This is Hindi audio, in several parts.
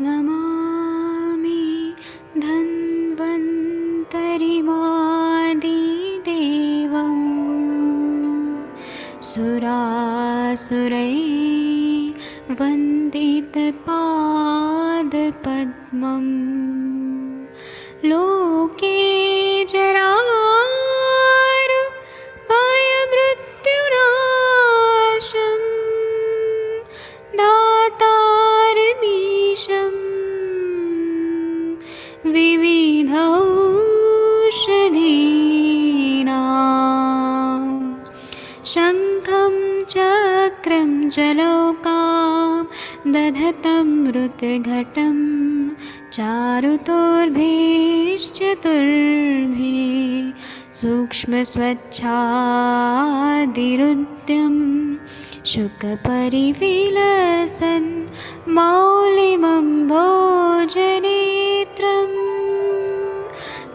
नमामि धन्वन्तरिमादिदेवम् सुरासुरैर्वन्दितपादपद्मम् लोके जरामृत्युनाशम् दातारमीशम् विविधौषधीनां शङ्खं चक्रं जलौकां दधतं मृतघटं चारुतोर्भिश्चतुर्भिः सूक्ष्मस्वच्छादिरुद्यं शुकपरिविलसन् मौलिमम्भोजनेत्रम्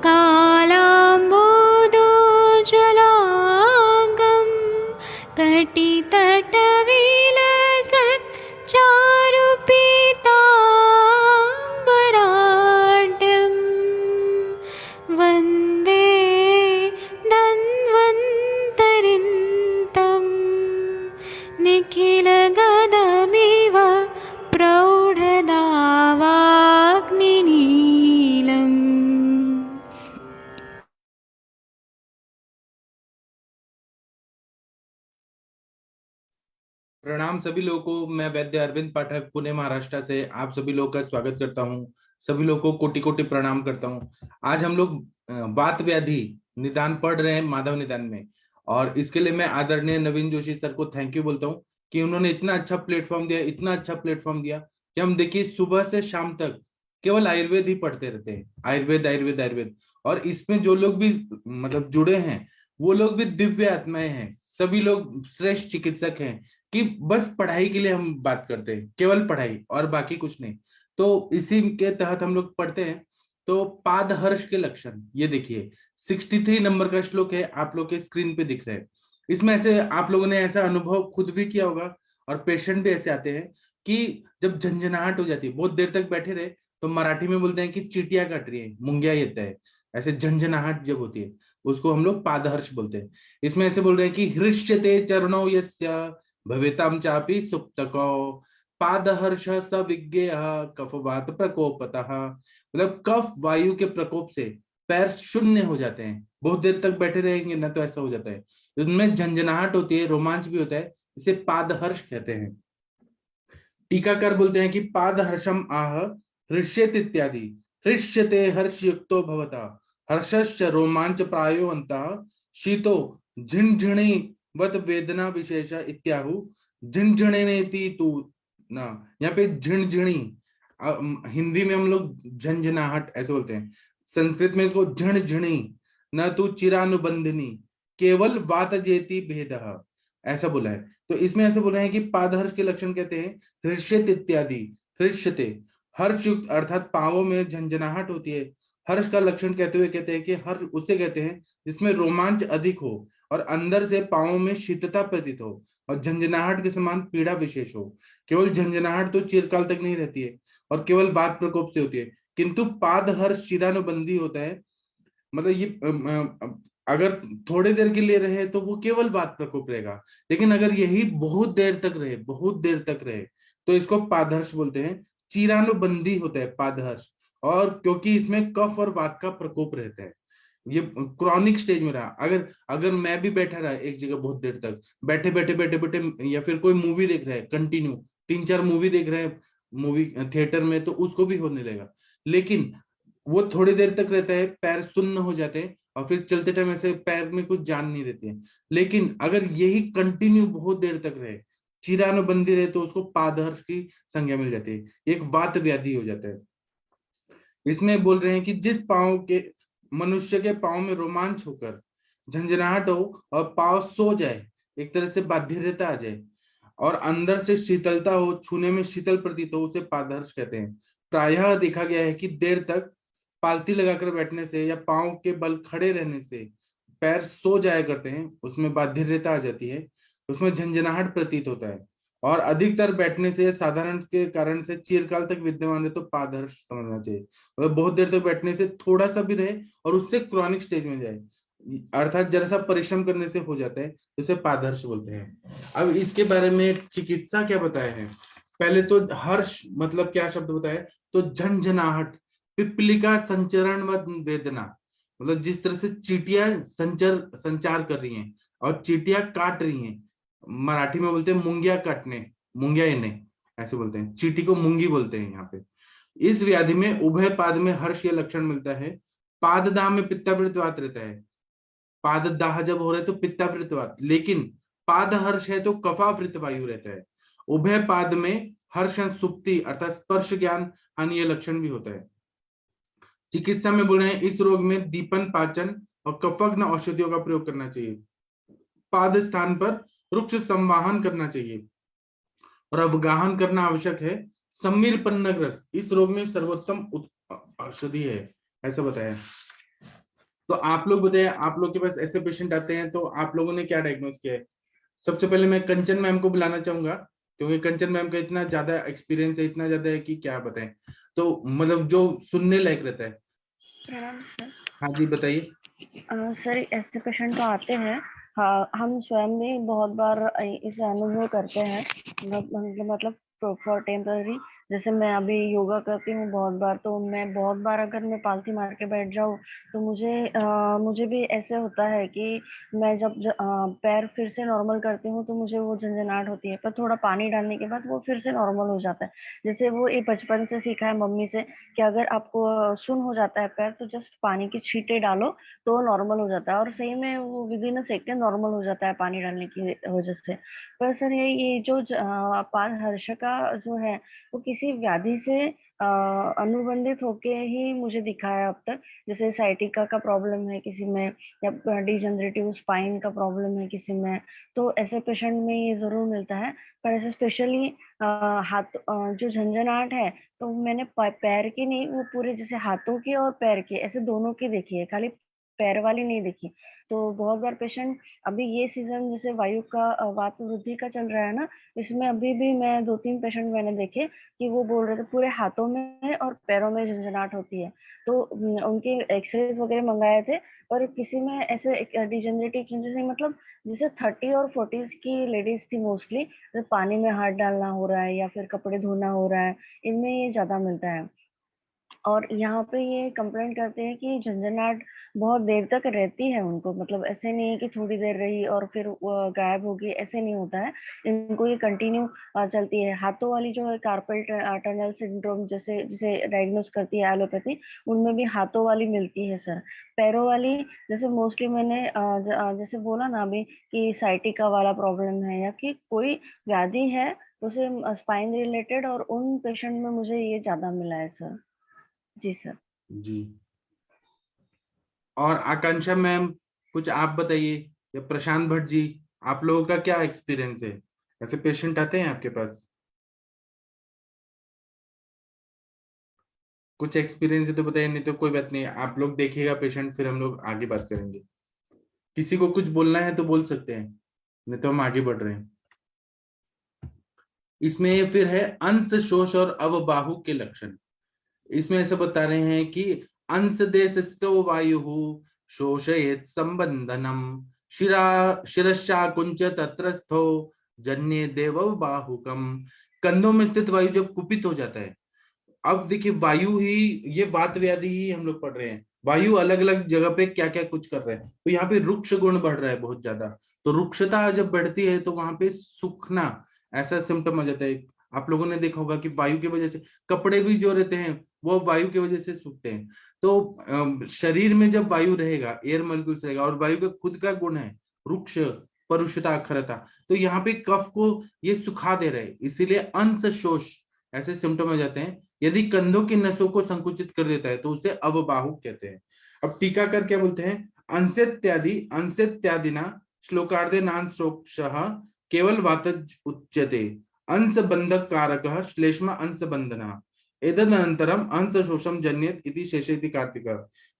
कालाम्बोदोज्ज्वलाङ्गं कटितटविलसत् चारुपीताम्बराढ्यं वन्दे धन्वन्तरिन्तं निखिलगदमिव प्रौढदावाग्निनीलम्। प्रणाम सभी लोगों को। मैं वैद्य अरविंद पाठक पुणे महाराष्ट्र से आप सभी लोगों का स्वागत करता हूं। सभी लोगों को कोटि कोटि प्रणाम करता हूं। आज हम लोग वात व्याधि निदान पढ़ रहे हैं माधव निदान में, और इसके लिए मैं आदरणीय नवीन जोशी सर को थैंक यू बोलता हूं कि उन्होंने इतना अच्छा प्लेटफॉर्म दिया, इतना अच्छा प्लेटफॉर्म दिया कि हम देखिए सुबह से शाम तक केवल आयुर्वेद ही पढ़ते रहते हैं। आयुर्वेद आयुर्वेद आयुर्वेद। और इसमें जो लोग भी मतलब जुड़े हैं वो लोग भी दिव्य आत्माएं हैं। सभी लोग श्रेष्ठ चिकित्सक हैं कि बस पढ़ाई के लिए हम बात करते हैं, केवल पढ़ाई और बाकी कुछ नहीं। तो इसी के तहत हम लोग पढ़ते हैं। तो पादहर्ष के लक्षण ये देखिए 63 नंबर का श्लोक है, आप लोग के स्क्रीन पे दिख रहा है। इसमें ऐसे आप लोगों ने ऐसा अनुभव खुद भी किया होगा और पेशेंट भी ऐसे आते हैं कि जब झंझनाहट हो जाती है, बहुत देर तक बैठे रहे, तो मराठी में बोलते हैं कि चीटियां काट रही है, मुंगिया येता है। ऐसे झंझनाहट जब होती है उसको हम लोग पादहर्ष बोलते हैं। इसमें ऐसे बोल रहे हैं कि हृष्यते चरणो यस्य भवेताम चापि सुप्तको पादहर्ष स विज्ञेय कफवात प्रकोपतः। मतलब कफ वायु के प्रकोप से पैर शून्य हो जाते हैं, बहुत देर तक बैठे रहेंगे ना तो ऐसा हो जाता है। उनमें झंझनाहट होती है, रोमांच भी होता है, इसे पादहर्ष कहते हैं। टीकाकार बोलते हैं कि पादहर्षम आह हृष्येत इत्यादि। हृष्यते हर्ष युक्तो भवता हर्षश्च रोमांच प्रायो अंतः शीतो झिणझिणी वत वेदना विशेष इत्याहु झिणझिणेति तू ना। यहाँ पे झिणझिणी हिंदी में हम लोग झंझनाहट ऐसे बोलते हैं, संस्कृत में इसको झिणझिणी न तू चिरानुबंधिनी केवल वात जेति भेद ऐसा बोला है। तो इसमें ऐसे बोल रहे हैं कि पादहर्ष के लक्षण कहते हैं हृष्यत इत्यादि। हृष्यते हर्ष युक्त अर्थात पांवों में झंझनाहट होती है। हर्ष का लक्षण कहते हुए कहते हैं कि हर्ष उसे कहते हैं जिसमें रोमांच अधिक हो और अंदर से पांवों में शीतलता प्रतीत हो और झंझनाहट के समान पीड़ा विशेष हो। केवल झंझनाहट तो चिरकाल तक नहीं रहती है और केवल वात प्रकोप से होती है, किंतु पादहर्ष चिरानुबंधी होता है। मतलब ये अगर थोड़ी देर के लिए रहे तो वो केवल वात प्रकोप रहेगा, लेकिन अगर यही बहुत देर तक रहे, बहुत देर तक रहे, तो इसको पादहर्ष बोलते हैं। चिरानुबंधी होता है पादहर्ष, और क्योंकि इसमें कफ और वात का प्रकोप रहता है, ये क्रॉनिक स्टेज में रहा। अगर अगर मैं भी बैठा रहा एक जगह बहुत देर तक, बैठे बैठे बैठे बैठे, या फिर कोई मूवी देख रहा है कंटिन्यू, 3-4 मूवी देख रहे हैं मूवी थिएटर में, तो उसको भी होने लगेगा। लेकिन वो थोड़ी देर तक रहता है, पैर सुन्न हो जाते हैं और फिर चलते टाइम ऐसे पैर में कुछ जान नहीं रहती है। लेकिन अगर यही कंटिन्यू बहुत देर तक रहे, चिरानुबंदी रहे, तो उसको पादहर्ष की संज्ञा मिल जाती है, एक वात व्याधि हो जाता है। इसमें बोल रहे हैं कि जिस पांव के मनुष्य के पांव में रोमांच होकर झंझनाहट हो और पांव सो जाए, एक तरह से बाध्यता आ जाए और अंदर से शीतलता हो, छूने में शीतल प्रतीत हो, उसे पादहर्ष कहते हैं। प्रायः देखा गया है कि देर तक पालती लगाकर बैठने से या पांव के बल खड़े रहने से पैर सो जाया करते हैं, उसमें बाध्यता आ जाती है, उसमें झंझनाहट प्रतीत होता है। और अधिकतर बैठने से साधारण के कारण से चिरकाल तक विद्यमान रहे तो पादहर्ष समझना चाहिए। मतलब बहुत देर तक बैठने से थोड़ा सा भी रहे और उससे क्रॉनिक स्टेज में जाए, अर्थात जरा सा परिश्रम करने से हो जाता है, तो उसे पादहर्ष बोलते हैं। अब इसके बारे में चिकित्सा क्या बताया है। पहले तो हर्ष मतलब क्या शब्द बताया, तो झंझनाहट, पिपलिका संचरण व वेदना, मतलब जिस तरह से चींटियां संचार कर रही हैं और चींटियां काट रही हैं, मराठी में बोलते हैं मुंगिया काटने, मुंगिया इन्हें ऐसे बोलते हैं, चींटी को मुंगी बोलते हैं यहाँ पे। इस व्याधि में उभय पाद में हर्ष यह लक्षण मिलता है। पाददाह में पित्तावृतवात रहता है, पाददाह जब हो रहा है तो पित्तावृतवात, लेकिन पाद हर्ष है तो कफावृत वायु रहता है। उभय पाद में हर्ष सुप्ति अर्थात स्पर्श ज्ञान हानि यह लक्षण भी होता है। चिकित्सा में बोल रहे हैं इस रोग में दीपन पाचन और कफग्न औषधियों का प्रयोग करना चाहिए। पाद स्थान पर वृक्ष संवाहन करना चाहिए और अवगाहन करना आवश्यक है। समीर पन्नग्रस्त इस रोग में सर्वोत्तम औषधि है, ऐसा बताया। तो आप लोग बताइए, आप लोग के पास ऐसे पेशेंट आते हैं तो आप लोगों ने क्या डायग्नोस किया है। सबसे पहले मैं कंचन मैम को बुलाना चाहूंगा, क्योंकि कंचन मैम का इतना ज्यादा एक्सपीरियंस है, इतना ज्यादा है कि क्या बताएं, तो मतलब जो सुनने लायक रहता है। प्रणाम सर। हाँ जी बताइए। सर ऐसे पेशेंट तो आते हैं। हाँ, हम स्वयं भी बहुत बार इसे अनुभव करते हैं। मतलब फॉर टेम्पररी, जैसे मैं अभी योगा करती हूँ बहुत बार, तो मैं बहुत बार अगर मैं पालथी मार के बैठ जाऊँ तो मुझे भी ऐसे होता है कि मैं जब पैर फिर से नॉर्मल करती हूँ तो मुझे वो झंझनाहट होती है, पर थोड़ा पानी डालने के बाद वो फिर से नॉर्मल हो जाता है। जैसे वो ये बचपन से सीखा है मम्मी से कि अगर आपको सुन हो जाता है पैर तो जस्ट पानी की छींटे डालो तो नॉर्मल हो जाता है, और सही में वो with in a second normal हो जाता है पानी डालने की वजह से। पर सर ये जो पाद हर्ष का जो है वो किसी व्याधि से अनुबंधित होके ही मुझे दिखा है अब तक। जैसे साइटिका का प्रॉब्लम है किसी में, या डिजनरेटिव स्पाइन का प्रॉब्लम है किसी में, तो ऐसे पेशेंट में ये जरूर मिलता है। पर ऐसे स्पेशली हाथ जो झंझनाहट है तो मैंने पैर की नहीं, वो पूरे जैसे हाथों की और पैर की ऐसे दोनों की देखी है, खाली पैर वाली नहीं देखी। तो बहुत बार पेशेंट, अभी ये सीजन जैसे वायु का वात वृद्धि का चल रहा है ना, इसमें अभी भी मैं 2-3 पेशेंट मैंने देखे कि वो बोल रहे थे पूरे हाथों में और पैरों में झंझनाहट होती है। तो उनके एक्सरेज वगैरह मंगाए थे, पर किसी में ऐसे डिजेनरेटिव चेंजेस नहीं, मतलब जैसे 30 और 40s की लेडीज थी मोस्टली, जैसे पानी में हाथ डालना हो रहा है या फिर कपड़े धोना हो रहा है, इनमें ये ज्यादा मिलता है। और यहाँ पे ये कंप्लेंट करते हैं कि झंझनाहट बहुत देर तक रहती है उनको, मतलब ऐसे नहीं है कि थोड़ी देर रही और फिर गायब हो गई, ऐसे नहीं होता है। इनको ये कंटिन्यू चलती है। हाथों वाली जो है कार्पल टनल सिंड्रोम जैसे जिसे डायग्नोस करती है एलोपैथी, उनमें भी हाथों वाली मिलती है सर। पैरों वाली जैसे मोस्टली मैंने जैसे बोला ना अभी कि साइटिका वाला प्रॉब्लम है या कि कोई व्याधि है उसे स्पाइन रिलेटेड, और उन पेशेंट में मुझे ये ज्यादा मिला है सर। जी सर। जी, और आकांक्षा मैम कुछ आप बताइए, या प्रशांत भट्ट जी, आप लोगों का क्या एक्सपीरियंस है, ऐसे पेशेंट आते हैं आपके पास। कुछ एक्सपीरियंस है तो बताइए, नहीं तो कोई बात नहीं, आप लोग देखिएगा पेशेंट, फिर हम लोग आगे बात करेंगे। किसी को कुछ बोलना है तो बोल सकते हैं, नहीं तो हम आगे बढ़ रहे हैं। इसमें फिर है अंश शोष और अवबाहु के लक्षण। इसमें ऐसे बता रहे हैं कि अंश देश स्थितो वायु शोषयेत संबंधनम, शिरा शिरश्चाकुंच तत्रस्थो जन्य देव बाहुकम। कंधों में स्थित वायु जब कुपित हो जाता है, अब देखिए वायु ही, ये वात व्याधि ही हम लोग पढ़ रहे हैं, वायु अलग अलग जगह पे क्या क्या कुछ कर रहे हैं, तो यहाँ पे रुक्ष गुण बढ़ रहा है बहुत ज्यादा। तो रुक्षता जब बढ़ती है तो वहां पे सूखना ऐसा सिम्टम आ जाता है। आप लोगों ने देखा होगा कि वायु की वजह से कपड़े भी जो रहते हैं वो वायु की वजह से सूखते हैं। तो शरीर में जब वायु रहेगा, एयर मॉलिक्यूल्स रहेगा, और वायु का खुद का गुण है रुक्ष, परुषता, अक्षरता, तो यहाँ पे कफ को ये सुखा दे रहे हैं, इसीलिए अंश शोष ऐसे सिम्टम आ जाते हैं। यदि कंधों की नसों को संकुचित कर देता है तो उसे अवबाहु कहते हैं। अब टीकाकार क्या बोलते हैं, अंशेत्यादिना श्लोकार्धे नांशोक्षः केवल वातज उच्यते, अंश बंधक कारकः श्लेष्मा अंश बंधना, एतदनंतरम अंश शोषम जन्यत इति शेषेति कार्तिक।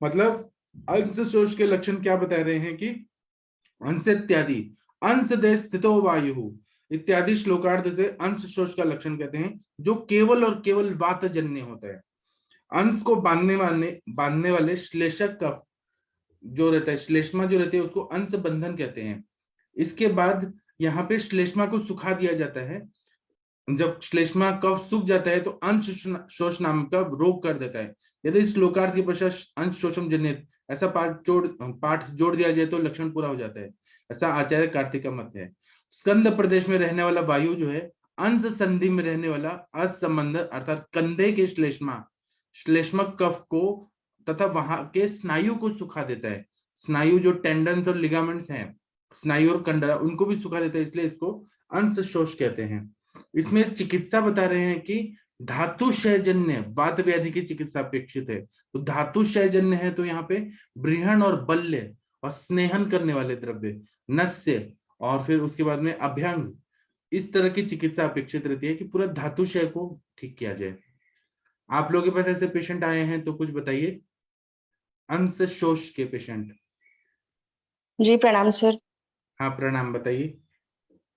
मतलब अंश शोष के लक्षण क्या बता रहे हैं कि अंशेत्यादि, अंश देश स्थितो वायु, इत्यादि श्लोकार्थ से अंश शोष का लक्षण कहते हैं, जो केवल और केवल वातजन्य होता है। अंश को बांधने वाले श्लेषक कफ जो रहता है, श्लेष्मा जो रहती है, उसको अंश बंधन कहते हैं। इसके बाद यहाँ पे श्लेष्मा को सुखा दिया जाता है। जब श्लेष्मा कफ सूख जाता है तो अंश शोष नाम का रोग कर देता है। यदि श्लोकार्थ के पश्चात अंश शोषम जनित ऐसा पाठ जोड़ दिया जाए तो लक्षण पूरा हो जाता है, ऐसा आचार्य कार्तिक का मत है। स्कंद प्रदेश में रहने वाला वायु जो है, अंश संधि में रहने वाला असंबंध अर्थात कंधे के श्लेष्मक कफ को तथा वहां के स्नायु को सुखा देता है। स्नायु जो टेंडन्स और लिगामेंट्स हैं, स्नायु और कंडरा, उनको भी सुखा देता है, इसलिए इसको अंश शोष कहते हैं। इसमें चिकित्सा बता रहे हैं कि धातु क्षयजन्य वात व्याधि की चिकित्सा अपेक्षित है। तो धातु क्षयजन्य है तो यहाँ पे बृहण और बल्य और स्नेहन करने वाले द्रव्य, नस्य और फिर उसके बाद में अभ्यंग, इस तरह की चिकित्सा अपेक्षित रहती है कि पूरा धातु क्षय को ठीक किया जाए। आप लोगों के पास ऐसे पेशेंट आए हैं तो कुछ बताइए, अंश शोष के पेशेंट। जी प्रणाम सर। हाँ प्रणाम, बताइए।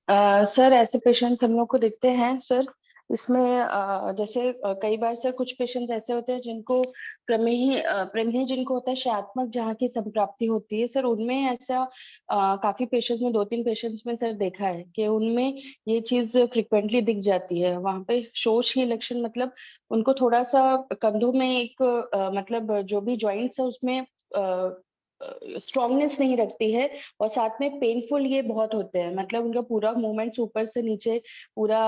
सर ऐसे पेशेंट्स हम लोग को दिखते हैं सर। इसमें जैसे कई बार सर कुछ पेशेंट्स ऐसे होते हैं जिनको प्रमेही जिनको होता है क्षयात्मक जहाँ की संप्राप्ति होती है सर, उनमें ऐसा काफी पेशेंट्स में 2-3 पेशेंट्स में सर देखा है कि उनमें ये चीज फ्रिक्वेंटली दिख जाती है। वहां पे शोष ही लक्षण, मतलब उनको थोड़ा सा कंधों में एक मतलब जो भी जॉइंट्स है उसमें स्ट्रांगनेस नहीं रखती है, और साथ में पेनफुल ये बहुत होते हैं, मतलब उनका पूरा मूवमेंट्स ऊपर से नीचे पूरा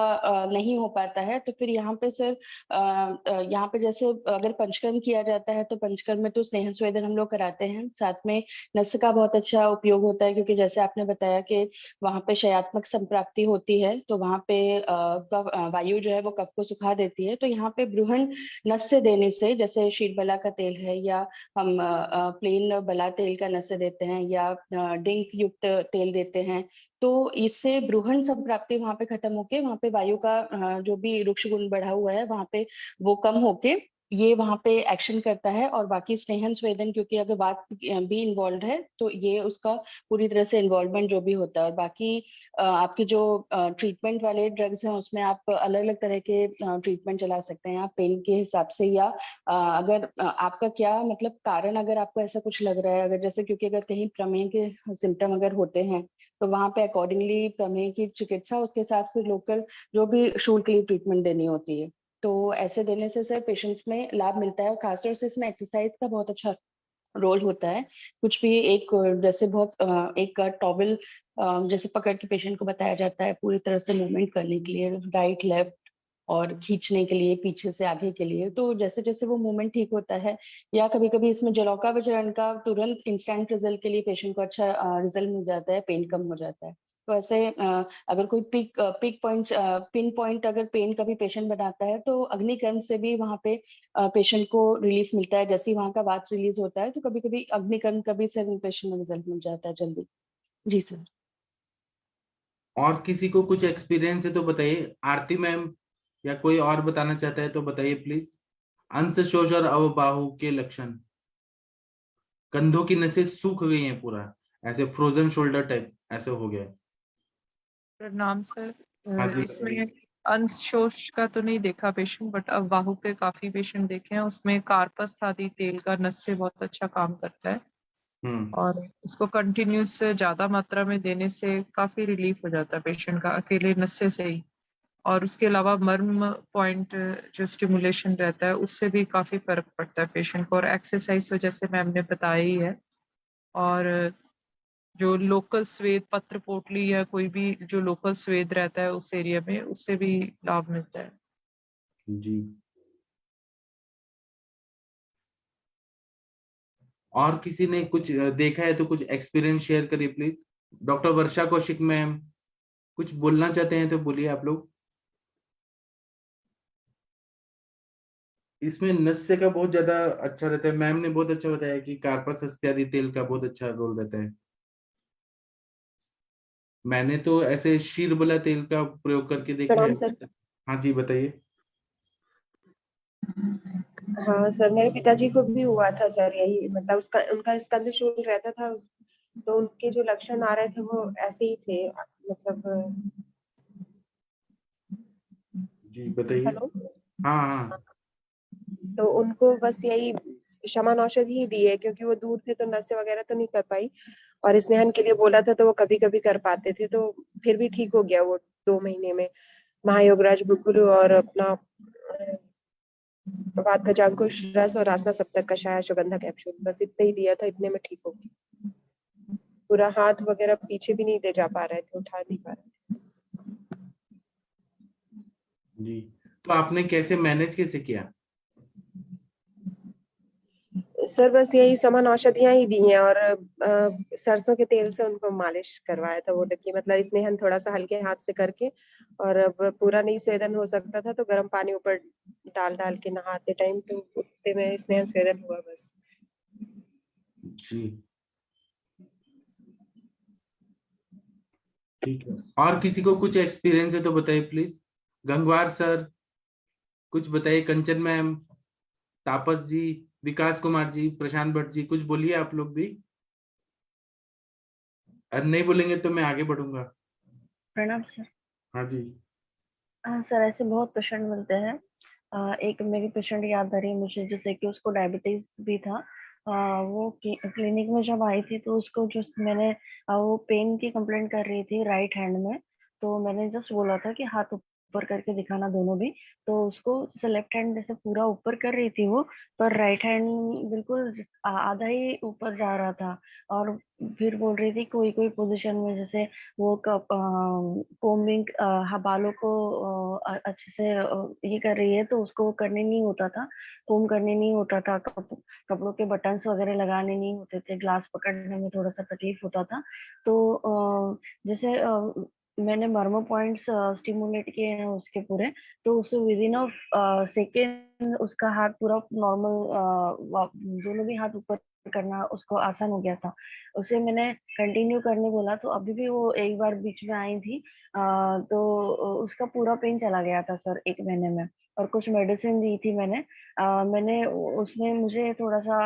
नहीं हो पाता है। तो फिर यहाँ पे सर यहाँ पे जैसे अगर पंचकर्म किया जाता है तो पंचकर्म में तो स्नेह स्वेदन हम लोग कराते हैं, साथ में नस का बहुत अच्छा उपयोग होता है, क्योंकि जैसे आपने बताया कि वहाँ पे क्षयात्मक संप्राप्ति होती है तो वहाँ पे वायु जो है वो कफ को सुखा देती है। तो यहाँ पे बृहण नस से देने से, जैसे शीरबला का तेल है या हम प्लेन बला तेल का नशा देते हैं या डिंक युक्त तेल देते हैं, तो इससे ब्रूहण संप्राप्ति वहां पे खत्म होके वहां पे वायु का जो भी रुक्ष गुण बढ़ा हुआ है वहां पे वो कम होके ये वहां पे एक्शन करता है। और बाकी स्नेहन स्वेदन, क्योंकि अगर बात भी इन्वॉल्व है तो ये उसका पूरी तरह से इन्वॉल्वमेंट जो भी होता है। और बाकी आपके जो ट्रीटमेंट वाले ड्रग्स हैं उसमें आप अलग अलग तरह के ट्रीटमेंट चला सकते हैं आप पेन के हिसाब से, या अगर आपका क्या मतलब कारण, अगर आपको ऐसा कुछ लग रहा है, अगर जैसे क्योंकि अगर कहीं प्रमेह के सिम्टम अगर होते हैं तो वहां पे अकॉर्डिंगली प्रमेह की चिकित्सा, उसके साथ फिर लोकल जो भी शूल के लिए ट्रीटमेंट देनी होती है, तो ऐसे देने से सर पेशेंट्स में लाभ मिलता है। और खासतौर से इसमें एक्सरसाइज का बहुत अच्छा रोल होता है। कुछ भी एक जैसे बहुत एक टॉवल जैसे पकड़ के पेशेंट को बताया जाता है पूरी तरह से मूवमेंट करने के लिए, राइट लेफ्ट और खींचने के लिए पीछे से आगे के लिए। तो जैसे जैसे वो मूवमेंट ठीक होता है, या कभी कभी इसमें जलौका विचरण का तुरंत इंस्टेंट रिजल्ट के लिए पेशेंट को अच्छा रिजल्ट मिल जाता है, पेन कम हो जाता है। तो ऐसे अगर कोई पिन पॉइंट अगर पेन का भी पेशेंट बनाता है तो अग्निकर्म से भी वहाँ पे पेशेंट को रिलीफ मिलता है। जैसे ही वहाँ का वात रिलीज होता है तो कभी कभी अग्निकर्म का भी सर पेशेंट में रिजल्ट मिल जाता है जल्दी। जी सर। और किसी को कुछ एक्सपीरियंस है तो बताइए, आरती मैम या कोई और बताना चाहता है तो बताइए प्लीज। अंश शोष और अवबाहु के लक्षण, कंधों की नसें सूख गई हैं पूरा, ऐसे फ्रोजन शोल्डर टाइप ऐसे हो गया। प्रणाम सर। हाँ जी इसमें बताइए। अंश शोष का तो नहीं देखा पेशेंट, बट अब वाहु के काफी पेशेंट देखे हैं, उसमें कार्पस आदि तेल का नस से बहुत अच्छा काम करता है और उसको कंटिन्यूस ज्यादा मात्रा में देने से काफी रिलीफ हो जाता है पेशेंट का अकेले नस्से से ही। और उसके अलावा मर्म पॉइंट जो स्टिमुलेशन रहता है उससे भी काफी फर्क पड़ता है पेशेंट को, और एक्सरसाइज तो जैसे मैम ने बताया ही है। और जो लोकल स्वेद पत्र पोटली या कोई भी जो लोकल स्वेद रहता है उस एरिया में, उससे भी लाभ मिलता है। जी। और किसी ने कुछ देखा है तो कुछ एक्सपीरियंस शेयर करिए please. Doctor Varsha Kaushik ma'am कुछ बोलना चाहते हैं तो बोलिए आप लोग। इसमें नस्य का बहुत ज्यादा अच्छा रहता है, मैम ने बहुत अच्छा बताया कि कार्पस इत्यादि तेल का बहुत अच्छा रोल रहता है। मैंने तो ऐसे शीरबला तेल का प्रयोग करके देखा प्रणाम है। सर। हाँ जी बताइए। हाँ सर, मेरे पिताजी को भी हुआ था सर यही, मतलब उसका उनका स्कंद शूल रहता था, तो उनके जो लक्षण आ रहे थे वो ऐसे ही थे, मतलब जी बताइए। हेलो। हाँ हाँ। तो उनको बस यही शमन औषधि ही दी है, क्योंकि वो दूर थे तो नसें वगैरह तो नहीं कर पाई, और स्नेहन के लिए बोला था तो वो कभी कभी कर पाते थे, तो फिर भी ठीक हो गया वो 2 महीने में। महायोगराज गुग्गुलू और अपना वात गजांकुश रस और आसना सप्तक कषाय अश्वगंधा कैप्सूल, बस इतना ही दिया था, इतने में ठीक हो गया। पूरा हाथ वगैरह पीछे भी नहीं ले जा पा रहे थे, उठा नहीं पा रहे जी, तो आपने कैसे मैनेज कैसे किया? थे। सर बस यही समन औषधियां ही दी हैं, और सरसों के तेल से उनको मालिश करवाया था, वो कि मतलब स्नेहन थोड़ा सा हल्के हाथ से करके, और अब पूरा नहीं स्वेदन हो सकता था तो गर्म पानी ऊपर डाल डाल के नहाते टाइम, तो उतने में स्नेहन स्वेदन हुआ बस। जी ठीक है। और किसी को कुछ एक्सपीरियंस है तो बताइए प्लीज। गंगवार सर कुछ बताइए, कंचन मैम, तापस जी, विकास कुमार जी, प्रशांत भट्ट जी, कुछ बोलिए आप लोग भी। अगर नहीं बोलेंगे तो मैं आगे बढ़ूंगा। प्रणाम सर। हाँ जी। हाँ सर, ऐसे बहुत पेशेंट मिलते हैं। एक मेरी पेशेंट याद आ रही है मुझे, जैसे कि उसको डायबिटीज भी था। वो क्लिनिक में जब आई थी तो उसको जो मैंने वो पेन की कंप्लेंट कर रही थी राइट हैंड में। तो मैंने जस्ट बोला था कि हाथ ऊपर करके दिखाना दोनों भी। तो उसको जैसे लेफ्ट हैंड जैसे पूरा ऊपर कर रही थी वो, पर राइट हैंड बिल्कुल आधा ही ऊपर जा रहा था। और फिर बोल रही थी कोई कोई पोजीशन में, जैसे वो कोम्बिंग बालों को अच्छे से ये कर रही है तो उसको करने नहीं होता था। कोम करने नहीं होता था, कपड़ों के बटन्स वगैरह लगाने नहीं होते थे, ग्लास पकड़ने में थोड़ा सा तकलीफ होता था। तो जैसे मैंने मर्मो पॉइंट्स स्टिमुलेट किए हैं उसके पूरे। तो उसे विद इन अ सेकेंड उसका हाथ पूरा नॉर्मल, दोनों भी हाथ ऊपर करना उसको आसान हो गया था। उसे मैंने कंटिन्यू करने बोला तो अभी भी वो एक बार बीच में आई थी। तो उसका पूरा पेन चला गया था सर 1 महीने में। और कुछ मेडिसिन दी थी मैंने उसमें मुझे थोड़ा सा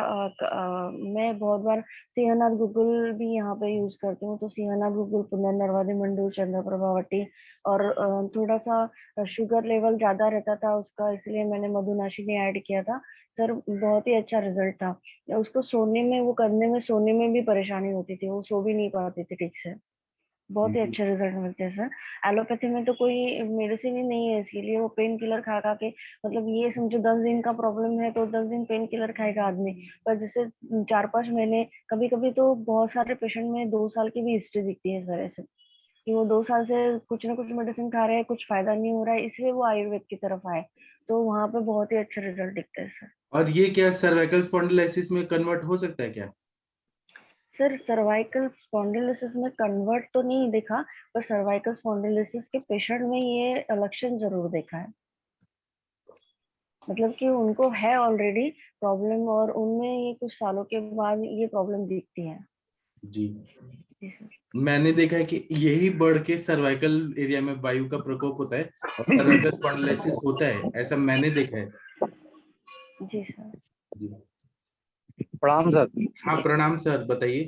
मैं बहुत बार सिंहनाथ गूगल भी यहाँ पे यूज करती हूँ, तो सिंहनाथ गूगल, पुनर्नरवादी मंडू, चंद्रप्रभावती। और थोड़ा सा शुगर लेवल ज्यादा रहता था उसका, इसलिए मैंने मधुनाशिनी ऐड किया था। सर बहुत ही अच्छा रिजल्ट था। उसको सोने में, वो करने में, सोने में भी परेशानी होती थी, वो सो भी नहीं पाती थी ठीक से। बहुत ही अच्छे रिजल्ट मिलते हैं सर। एलोपैथी में तो कोई मेडिसिन ही नहीं है, इसीलिए वो पेन किलर खा खा के, मतलब ये समझो 10 दिन का प्रॉब्लम है तो 10 दिन पेन किलर खाएगा आदमी। पर जैसे 4-5 महीने, कभी कभी तो बहुत सारे पेशेंट में 2 साल की भी हिस्ट्री दिखती है सर, ऐसे कि वो 2 साल से कुछ ना कुछ मेडिसिन खा रहे हैं, कुछ फायदा नहीं हो रहा है, इसलिए वो आयुर्वेद की तरफ आए। तो वहां पे बहुत ही अच्छे रिजल्ट दिखते हैं सर। और ये क्या सर्वाइकल स्पॉन्डिलोसिस में कन्वर्ट हो सकता है क्या? सर सर्वाइकल स्पॉन्डिलोसिस में कन्वर्ट तो नहीं देखा, पर सर्वाइकल स्पॉन्डिलोसिस के पेशेंट में ये लक्षण जरूर देखा है। मतलब कि उनको है ऑलरेडी प्रॉब्लम, और उनमें ये कुछ सालों के बाद ये प्रॉब्लम दिखती है। जी, जी सर। मैंने देखा है कि यही बढ़ के सर्वाइकल एरिया में वायु का प्रकोप होता है और सर्वाइकल स्पॉन्डिलोसिस होता है, ऐसा मैंने देखा है। जी सर। जी। प्रणाम सर। हाँ प्रणाम सर, बताइए।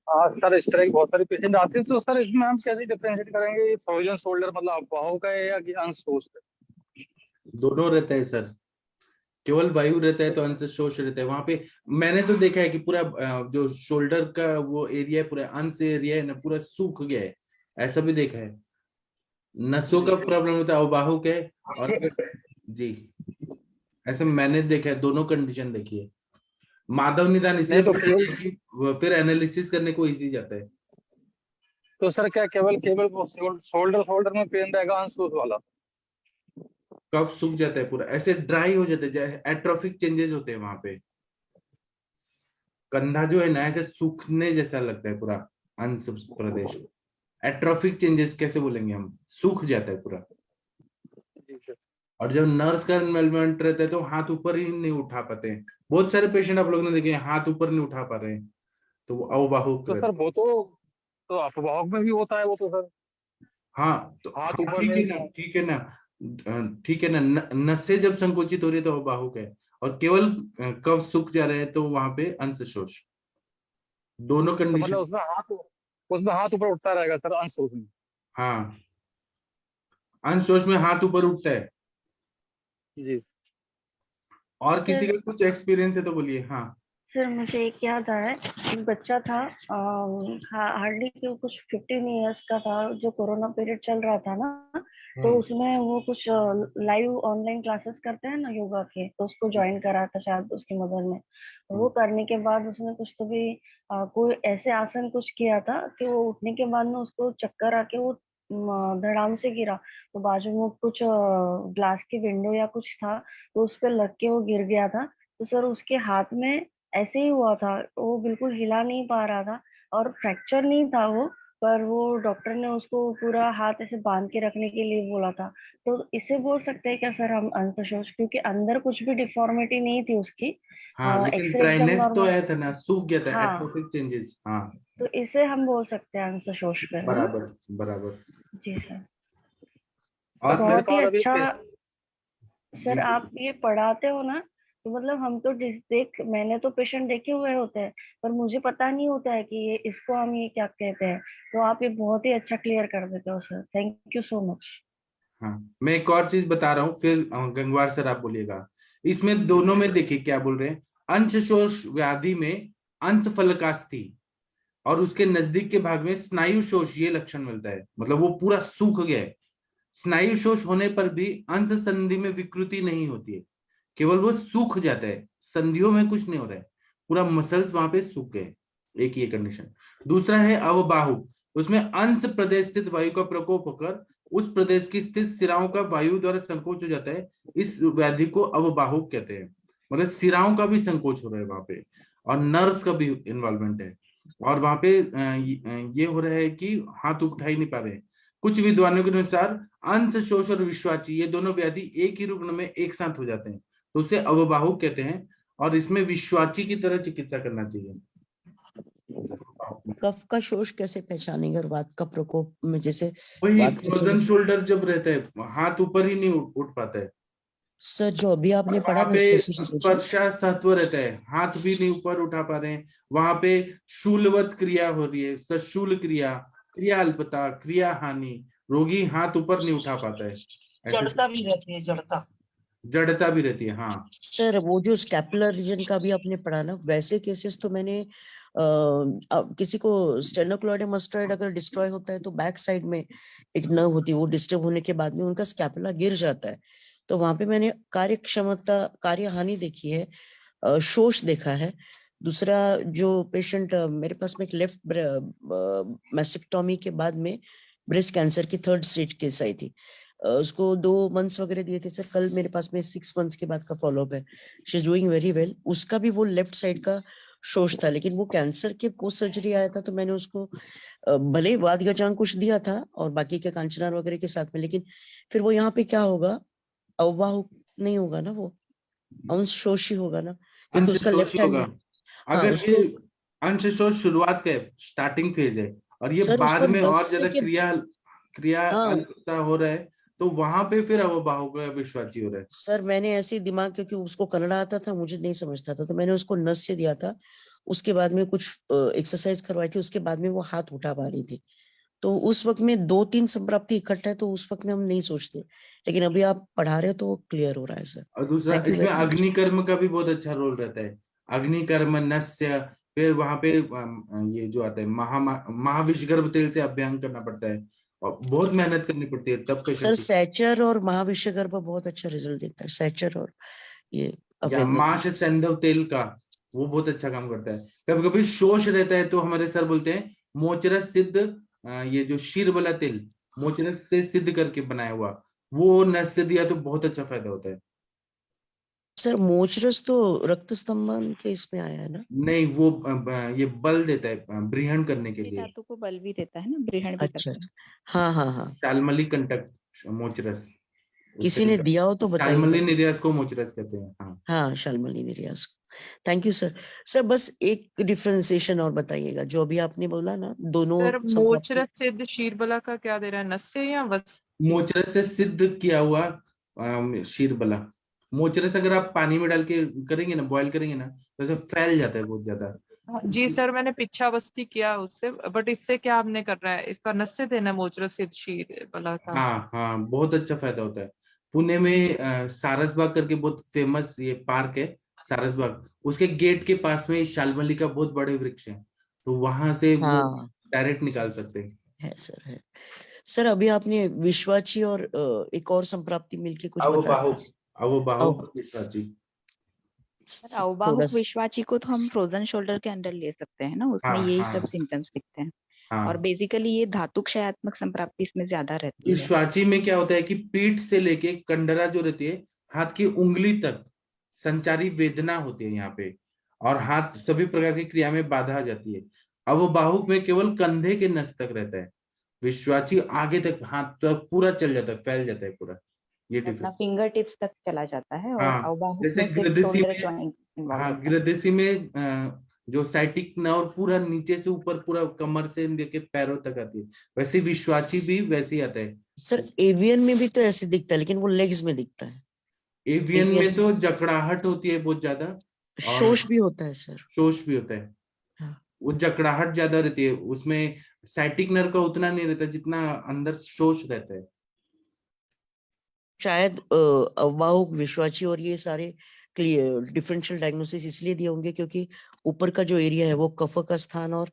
हाँ सर, इस तरह की बहुत सारी पेशेंट आते हैं, तो सर इसमें हम कैसे डिफरेंशिएट करेंगे, ये फ्रोजन शोल्डर मतलब अफवाहों का है या कि अनसोच्ड? दोनों रहता है सर, केवल वायु रहता है तो अंशशोष रहता है वहां पे। मैंने तो देखा है कि पूरा जो शोल्डर का वो एरिया है, पूरा अंश एरिया है ना, पूरा सूख गया है, ऐसा भी देखा है। नसों का प्रॉब्लम होता है अवबाहुक है, और फिर जी, ऐसा मैंने देखा है, दोनों कंडीशन देखी है। माधव निदान इसलिए नहीं तो पढ़ना केवल, चाहिए कि फिर एनालिसिस करने को इजी जाता है। तो सर क्या केवल केवल शोल्डर शोल्डर में पेन रहेगा अनसोच वाला? कफ सूख जाता है पूरा, ऐसे ड्राई हो जाता है, जैसे एट्रोफिक चेंजेस होते हैं वहां पे। कंधा जो है ना ऐसे सूखने जैसा लगता है पूरा, अंश प्रदेश। एट्रोफिक चेंजेस कैसे बोलेंगे हम, सूख जाता है पूरा। जी सर। और जब नर्स का इन्वॉल्वमेंट रहता है तो हाथ ऊपर ही नहीं उठा पाते हैं। बहुत सारे पेशेंट आप लोग ने देखे हैं, हाथ ऊपर नहीं उठा पा रहे हैं, तो वो अवबाहुक तो सर रहते हैं। वो तो अफवाहों में भी होता है वो तो सर, हाँ तो हाथ हाँ ऊपर ठीक है नहीं। ना, ठीक है ना, ठीक है ना, नसें जब संकुचित हो रही है तो अवबाहुक है, और केवल कफ सूख जा रहे हैं तो वहां पे अंशशोष, दोनों तो मतलब कंडीशन। उसमें हाथ ऊपर उठता रहेगा सर अनसोच में? हाँ, अंशशोष में हाथ ऊपर उठता है, जी और किसी का कुछ एक्सपीरियंस है तो बोलिए। हाँ सर मुझे एक याद आ रहा है, एक बच्चा था, हार्डली कुछ 15 इयर्स का था, जो कोरोना पीरियड चल रहा था ना, तो उसमें वो कुछ लाइव ऑनलाइन क्लासेस करते हैं ना योगा के, तो उसको ज्वाइन करा था शायद उसकी मदर ने। वो करने के बाद उसने कुछ तो भी कोई ऐसे आसन कुछ किया था कि वो उठने के बाद में उसको चक्कर आके वो धड़ाम से गिरा। तो बाजू में कुछ ग्लास की विंडो या कुछ था, तो उस पर लग के वो गिर गया था। तो सर उसके हाथ में ऐसे ही हुआ था, वो बिल्कुल हिला नहीं पा रहा था, और फ्रैक्चर नहीं था वो, पर वो डॉक्टर ने उसको पूरा हाथ ऐसे बांध के रखने के लिए बोला था। तो इसे बोल सकते हैं क्या सर हम अंशशोष, क्योंकि अंदर कुछ भी डिफॉर्मिटी नहीं थी उसकी, हाँ, लेकिन एक्सरे एकदम ड्राइनेस तो नॉर्मल। आया था ना, सूख गया था, हाँ, एट्रोफिक चेंजेस। हाँ तो इसे हम बोल सकते हैं अंशशोष पे, है ना? बराबर बराबर। जी सर। और मेरे बहुत ही पास अभी अच्छा। जी सर आप ये पढ़ाते हो ना, तो मतलब हम तो देख, मैंने तो पेशेंट देखे हुए होते हैं, पर मुझे पता नहीं होता है कि ये इसको हम ये क्या कहते हैं। तो आप ये बहुत ही अच्छा क्लियर कर देते हो sir, thank you so much. हाँ, मैं एक और चीज बता रहा हूँ, फिर गंगवार सर आप बोलिएगा। इसमें दोनों में देखिए क्या बोल रहे हैं। अंशशोष व्याधि में अंश फलकास्थि और उसके नजदीक के भाग में स्नायु शोष ये लक्षण मिलता है, मतलब वो पूरा सूख गया है। स्नायु शोष होने पर भी अंश संधि में विकृति नहीं होती है, केवल वो सूख जाता है, संधियों में कुछ नहीं हो रहा है, पूरा मसल्स वहां पे सूख गए। एक ये कंडीशन। दूसरा है अवबाहु, उसमें अंश प्रदेश स्थित वायु का प्रकोप होकर उस प्रदेश की स्थित सिराओं का वायु द्वारा संकोच हो जाता है। इस व्याधि को अवबाहु कहते हैं, मतलब सिराओं का भी संकोच हो रहा है वहां पे, और नर्व्स का भी इन्वॉल्वमेंट है। और वहां पे ये हो रहा है कि हाथ उठा ही नहीं पा रहे हैं। कुछ विद्वानों के अनुसार अंश शोष और विश्वाची ये दोनों व्याधि एक ही रुग्ण में एक साथ हो जाते हैं, तो उसे अवबाहु कहते हैं। और इसमें विश्वाची की तरह चिकित्सा करना चाहिए। कफ का शोष कैसे पहचानेंगे और वात का प्रकोप में, जैसे वही वात का फ्रोजन शोल्डर जब रहता है, हाथ ऊपर ही नहीं उठ पाता है, सर जो अभी आपने और पढ़ा वहां ना पे स्पेसिफिकेशन, स्पर्शा सत्व रहता है, हाथ भी नहीं ऊपर उठा पा रहे हैं। वहां पे शूलवत क्रिया हो रही है, सशूल क्रिया, क्रिया अल्पता, क्रिया हानि, रोगी हाथ ऊपर नहीं उठा पाता है, ऐसे जड़ता भी रहती है, जड़ता। जड़ता भी रहती है। हाँ सर वो जो स्कैपुलर रीजन का भी आपने पढ़ा ना, वैसे केसेस तो मैंने किसी को स्टेनोक्लोइडोमास्टोइड अगर डिस्ट्रॉय होता है तो बैक साइड में एक नर्व होती है, वो डिस्टर्ब होने के बाद में उनका स्कैपुला गिर जाता है। तो वहां पे मैंने कार्य क्षमता, कार्य हानि देखी है, शोष देखा है। दूसरा जो पेशेंट मेरे पास में एक लेफ्ट मैस्टेक्टोमी के बाद में ब्रेस्ट कैंसर की 3rd स्टेज केस आई थी। उसको 2 मंथ्स वगैरह दिए थे सर, कल मेरे पास में 6 मंथ्स के बाद का फॉलोअप है। She is doing very well. उसका भी वो लेफ्ट साइड का शोष था, लेकिन वो कैंसर के पोस्ट सर्जरी आया था, तो मैंने उसको भले ही वात गजांग कुछ दिया था और बाकी के कांचनार वगैरह के साथ में, लेकिन फिर वो यहाँ पे क्या होगा, अववाहु नहीं होगा ना, वो अंश शोष ही होगा ना, क्योंकि अंश उसका शोष लेफ्ट होगा। हैंड। हाँ अगर उसको ये अंश शोष शुरुआत का स्टार्टिंग फेज है, और ये सर बाद उसको में और नस्य ज्यादा के, क्रिया क्रिया हाँ अल्पता हो रहा है, तो वहां पे फिर अवबाहु का विश्वाची हो रहा है। सर मैंने ऐसे ही दिमाग, क्योंकि उसको कन्नड़ा आता था, मुझे नहीं समझता था, तो मैंने उसको नस्य दिया था। उसके बाद में कुछ एक्सरसाइज करवाई थी, उसके बाद में वो हाथ उठा पा रही थी। तो उस वक्त में 2-3 संप्राप्ति इकट्ठा है, तो उस वक्त में हम नहीं सोचते, लेकिन अभी आप पढ़ा रहे हो तो क्लियर हो रहा है सर। और दूसरा थैंक यू इसमें वेरी मच। अग्निकर्म का भी बहुत अच्छा रोल रहता है। अग्निकर्म, नस्य, फिर वहां पे ये जो आता है महाविषगर्भ तेल से अभ्यंग करना पड़ता है, और बहुत मेहनत करनी पड़ती है तब सर पेशेंट। सैचर और महाविश्वगर्भ बहुत अच्छा रिजल्ट देता है, सैचर और ये या अभ्यंग माश सैंधव तेल का, वो बहुत अच्छा काम करता है। कभी कभी शोष रहता है तो हमारे सर बोलते हैं मोचरस सिद्ध, ये जो शीर वाला तेल मोचरस से सिद्ध करके बनाया हुआ, वो नस से दिया तो बहुत अच्छा फायदा होता है। सर मोचरस तो रक्त स्तंभन के इसमें आया है ना? नहीं, वो ये बल देता है ब्रीहण करने के ये लिए। धातु को बल भी देता है ना, ब्रीहण भी अच्छा करता है। अच्छा, हाँ हाँ हाँ, शालमली कंटक मोचरस, किसी उससे ने दिया हो तो बताइएगा। शालमली निर्यास को मोचरस कहते हैं। हाँ हाँ शालमली निर्यास। Thank you sir. सर बस एक डिफरेंशिएशन और बताइएगा, जो अभी आपने बोला ना दोनों सर संप्राप्ति। मोचरस सिद्ध शीरबला का क्या दे रहा है, नस्य या वस्ति? मोचरस से सिद्ध किया हुआ शीर बला। मोचरस अगर आप पानी में डाल के करेंगे ना, बॉईल करेंगे ना, तो ऐसे फैल जाता है बहुत ज्यादा। जी सर, मैंने पिच्छावस्थी किया उससे, बट इससे क्या आपने कर रहा है, इसका नस्य देना मोचरस सिद्ध शीरबला का? हाँ हाँ, बहुत अच्छा फायदा होता है। पुणे में सारसबाग करके बहुत फेमस ये पार्क है, सारसबाग, उसके गेट के पास में शालमली का बहुत बड़े वृक्ष है, तो वहां से वो हाँ डायरेक्ट निकाल सकते हैं। है सर, है सर। अभी आपने विश्वाची और एक और संप्राप्ति मिलके कुछ बताया था। अवबाहुक विश्वाची। सर अवबाहुक थोड़ा विश्वाची को तो हम फ्रोजन शोल्डर के अंडर ले सकते हैं ना, उसमें हाँ यही हाँ सब सिम्टम्स दिखते हैं। और हाँ। बेसिकली ये धातु क्षयात्मक संप्राप्ति इसमें ज्यादा रहती है। विश्वाची में क्या होता है कि पीठ से लेके कंडरा जो रहती है, हाथ की उंगली तक संचारी वेदना होती है यहाँ पे, और हाथ सभी प्रकार की क्रिया में बाधा आ जाती है। अवबाहुक में केवल कंधे के नस तक रहता है, विश्वाची आगे तक हाथ तक पूरा चल जाता है, फैल जाता है पूरा। ये अपना डिफरेंस। फिंगर टिप्स तक चला जाता है, और हाँ, अवबाहुक जैसे में सिर्फ गिरदिसी शोल्डर में, जॉइंट इन्वॉल्व हाँ होता है। गिरदिसी में जो साइटिक नर्व पूरा नीचे से ऊपर पूरा कमर से लेके पैरों तक आती है, वैसे विश्वाची भी वैसे ही आता है। सर एवियन में भी तो ऐसे दिखता है, लेकिन वो लेग्स में दिखता है। एवियन में तो जकड़ाहट होती है बहुत ज्यादा, और शोष भी होता है सर। शोष भी होता है। हाँ। वो जकड़ाहट ज्यादा रहती है, उसमें साइटिक नर्व का उतना नहीं रहता जितना अंदर शोष रहता है। शायद अवबाहुक, विश्वाची और ये सारे डिफरेंशियल डायग्नोसिस इसलिए दिए होंगे क्योंकि ऊपर का जो एरिया है वो कफ का स्थान, और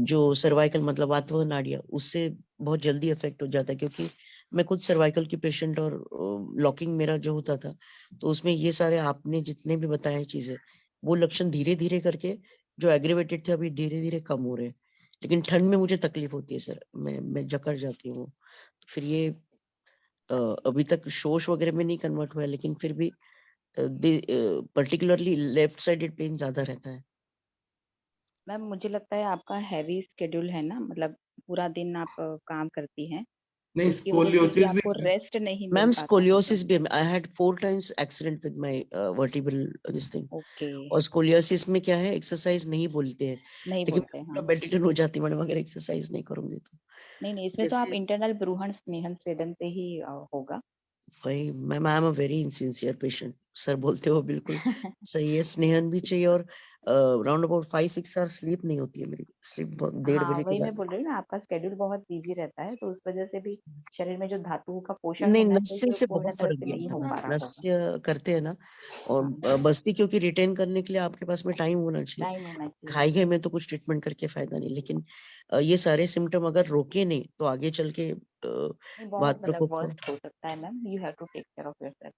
जो सर्वाइकल मतलब वातव नाड़ियां, उससे बहुत जल्दी अफेक्ट हो जाता है। क्योंकि मैं खुद सर्वाइकल की पेशेंट, और लॉकिंग मेरा जो होता था, तो उसमें ये सारे आपने जितने भी बताए चीजें, वो लक्षण धीरे धीरे करके जो एग्रीवेटेड थे अभी धीरे धीरे कम हो रहे हैं। लेकिन ठंड में मुझे तकलीफ होती है सर, मैं जकड़ जाती हूँ। तो फिर ये अभी तक शोष वगैरह में नहीं कन्वर्ट हुआ है, लेकिन फिर भी पर्टिकुलरली लेफ्ट साइडेड पेन ज्यादा रहता है। मैम मुझे लगता है आपका हैवी स्केड्यूल है ना, मतलब पूरा दिन आप काम करती हैं, तो नहीं, उसकी वजह से भी स्कोलियोसिस आपको भी। रेस्ट नहीं मिल मैम पाता स्कोलियोसिस होगा। भी, I had 4 times accident with my vertebral this thing. Okay, और स्कोलियोसिस में क्या है, एक्सरसाइज नहीं बोलते हैं, नहीं लेकिन बोलते पूरा हाँ। बेडिटन हो जाती मैडम अगर एक्सरसाइज नहीं करूंगी तो। नहीं, इसमें तो आप जैसे इंटरनल ब्रूहण स्नेहन स्वेदन से ही होगा। वही ma'am, I am a very insincere patient, sir बोलते हो बिल्कुल सही है। स्नेहन भी चाहिए, और राउंड अबाउट 5-6 आवर स्लीप नहीं होती है मेरी, स्लीप 1:30 हाँ बजे के वही मैं बाद। बोल रही हूँ ना, आपका स्केड्यूल बहुत बिजी रहता है, तो उस वजह से भी शरीर में जो धातुओं का पोषण नहीं, होना नस्य चाहिए वो से पूर्ण बहुत तरह फर्क से नहीं गिरता हो है पा मैम, रहा होगा। नस्य करते हैं ना। और हाँ, बस्ती क्योंकि रिटेन करने के लिए आपके पास में टाइम होना चाहिए। टाइम होना चाहिए। खाई गए में तो कुछ ट्रीटमेंट करके फायदा नहीं, लेकिन ये सारे सिम्टम अगर रोके नहीं तो आगे चल के नहीं, बहुत वात मतलब प्रकोप का। वर्स्ट हो सकता है ma'am, you have to take care of yourself.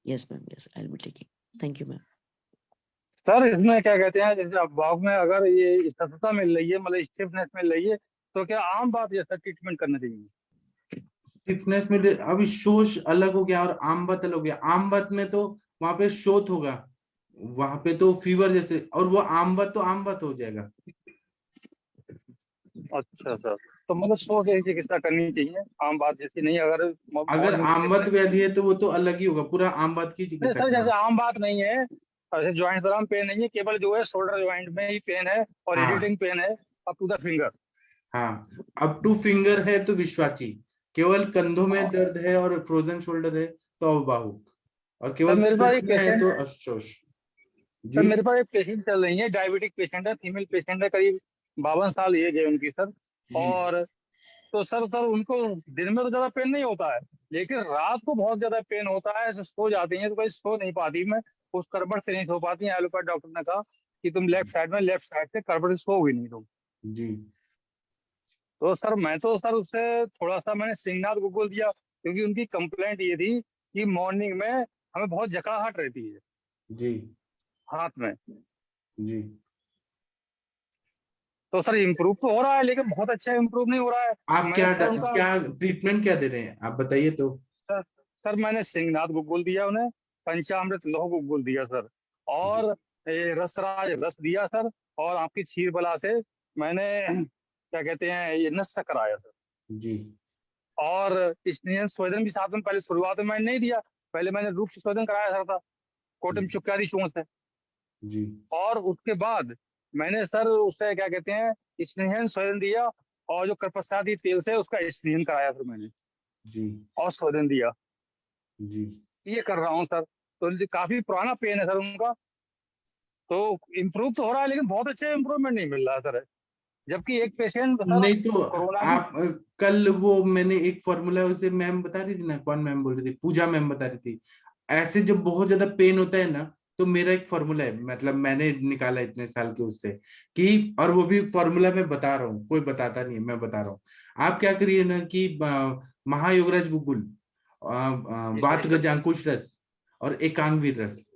Yes ma'am, yes, I will be taking. Thank you ma'am. Sir इसमें क्या कहते हैं, जैसे अफवाह में अगर ये स्थिरता मिल रही है, मतलब स्टिफनेस मिल रही है, तो क्या आम बात जैसा ट्रीटमेंट करना चाहिए? स्टिफनेस में अभी शोष अलग हो गया और आमवत अलग हो गया। आमवत में तो वहां पे शोथ होगा, वहां पे तो फीवर जैसे, और वो आमवत तो आमवत हो जाएगा। अच्छा सर, तो मतलब सोच ऐसी चिकित्सा करनी चाहिए, आम बात जैसी नहीं। अगर अगर बहुत ज्यादा आमवत stiffness- व्याधि है तो वो तो अलग ही होगा, पूरा आमवत की नहीं चिकित्सा सर, जैसे करना। आम बात नहीं है, जैसे ज्वाइंट पर पेन नहीं है, केवल जो है शोल्डर ज्वाइंट में ही पेन है और हाँ इरिटेटिंग पेन है अप टू द फिंगर। हाँ, अप टू फिंगर है तो विश्वाची, केवल कंधों में हाँ दर्द है और फ्रोजन शोल्डर है तो अवबाहुक, और सर, केवल मेरे पास सिर एक में है पेशेंट तो अशोष। सर जी। मेरे पास एक पेशेंट चल रही है, डायबिटिक पेशेंट है, फीमेल पेशेंट है, करीब 52 साल एज है उनकी सर। जी। और तो सर उनको दिन में तो ज्यादा पेन नहीं होता है, लेकिन रात को बहुत ज्यादा पेन होता है, ऐसे सो जाती हैं तो कहीं सो नहीं पाती। मैं उस करबट से नहीं सो पाती हैं। एलोपैथ डॉक्टर ने कहा कि तुम लेफ्ट साइड से करबट से सो भी नहीं तुम। जी। तो सर मैं तो सर उससे थोड़ा सा मैंने सिंहनाथ को बोल दिया, क्योंकि उनकी कंप्लेंट ये थी कि मॉर्निंग में हमें बहुत जकड़ाहट रहती है जी। हाथ में। जी। तो सर इम्प्रूव तो हो रहा है, लेकिन बहुत अच्छा इम्प्रूव नहीं हो रहा है। आप मैंने क्या सर उनका क्या ट्रीटमेंट क्या दे रहे हैं, आप बताइए तो। सर सर मैंने सिंहनाथ को बोल दिया, उन्हें पंचामृत लौह को बोल दिया सर, जी। और ये रसराज रस दिया सर, और आपकी क्षीर बला से मैंने क्या कहते हैं ये नस्य कराया सर। जी। और स्नेहन स्वेदन भी साथ में, पहले शुरुआत में मैंने नहीं दिया, पहले मैंने रूक्ष स्वेदन कराया सर था, कोटम चुक्कारी चूर्ण से। जी। और उसके बाद मैंने सर उससे क्या कहते हैं स्नेहन स्वेदन दिया, और जो करपसादी तेल से उसका स्नेहन कराया सर मैंने, जी। और स्वेदन दिया। जी। ये कर रहा हूँ सर। तो काफी पुराना पेन है सर उनका, तो इम्प्रूव तो हो रहा है, लेकिन बहुत अच्छा इम्प्रूवमेंट नहीं मिल रहा है सर। जबकि एक पेशेंट सर नहीं तो कोरोना की आप कल वो मैंने एक फॉर्मूला उसे मैम बता रही थी ना, कौन मैम बोल रही थी, पूजा मैम बता रही थी, ऐसे जब बहुत ज्यादा पेन होता है ना, तो मेरा एक फॉर्मूला है, मतलब मैंने निकाला इतने साल के उससे कि, और वो भी फॉर्मूला मैं बता रहा हूँ, कोई बताता नहीं है, मैं बता रहा हूँ। आप क्या करिए ना कि महायोगराज गुगुल, वात गजांकुश रस और एकांगवीर रस,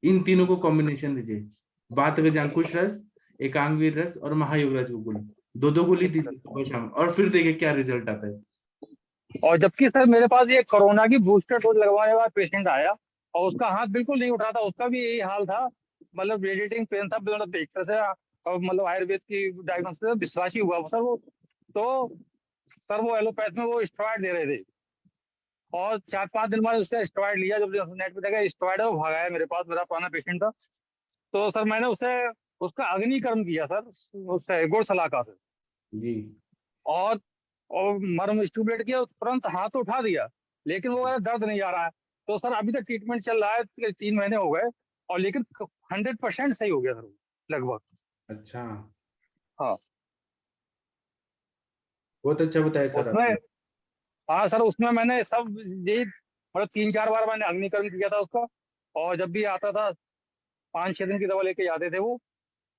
इन तीनों को कॉम्बिनेशन दीजिए। वात गजांकुश रस, एकांगवीर रस और महायोगराज गुगुल, दो दो गोली दीजिए सुबह शाम, और फिर देखिए क्या रिजल्ट आता है। और जबकि सर मेरे पास ये कोरोना की बूस्टर डोज लगवाने वाला पेशेंट आया और उसका हाथ बिल्कुल नहीं उठ रहा था, उसका भी यही हाल था, मतलब रेडिएटिंग पेन था, मतलब एक तरह से और मतलब आयुर्वेद की डायग्नोसिस विश्वासी हुआ सर वो। तो सर वो एलोपैथ में वो स्टेरॉइड दे रहे थे और 4-5 दिन बाद उसका स्टेरॉइड लिया, जब नेट पे देखा स्टेरॉइड है, वो भगाया मेरे पास, मेरा पुराना पेशेंट था। तो सर मैंने उसे उसका अग्निकर्म किया सर, उससे गुड़ सलाका से, जी और मर्म स्टूबलेट किया, तुरंत हाथ तो उठा दिया, लेकिन वो दर्द नहीं आ रहा है। तो सर अभी तक ट्रीटमेंट चल रहा है, 3 महीने हो गए, और लेकिन 100% सही हो गया सर लगभग। अच्छा, हाँ बहुत अच्छा बताया सर उसमें, आपने। हाँ सर उसमें मैंने सब यही मतलब 3-4 बार मैंने अग्निकर्म किया था उसका, और जब भी आता था 5-6 दिन की दवा लेके जाते थे वो,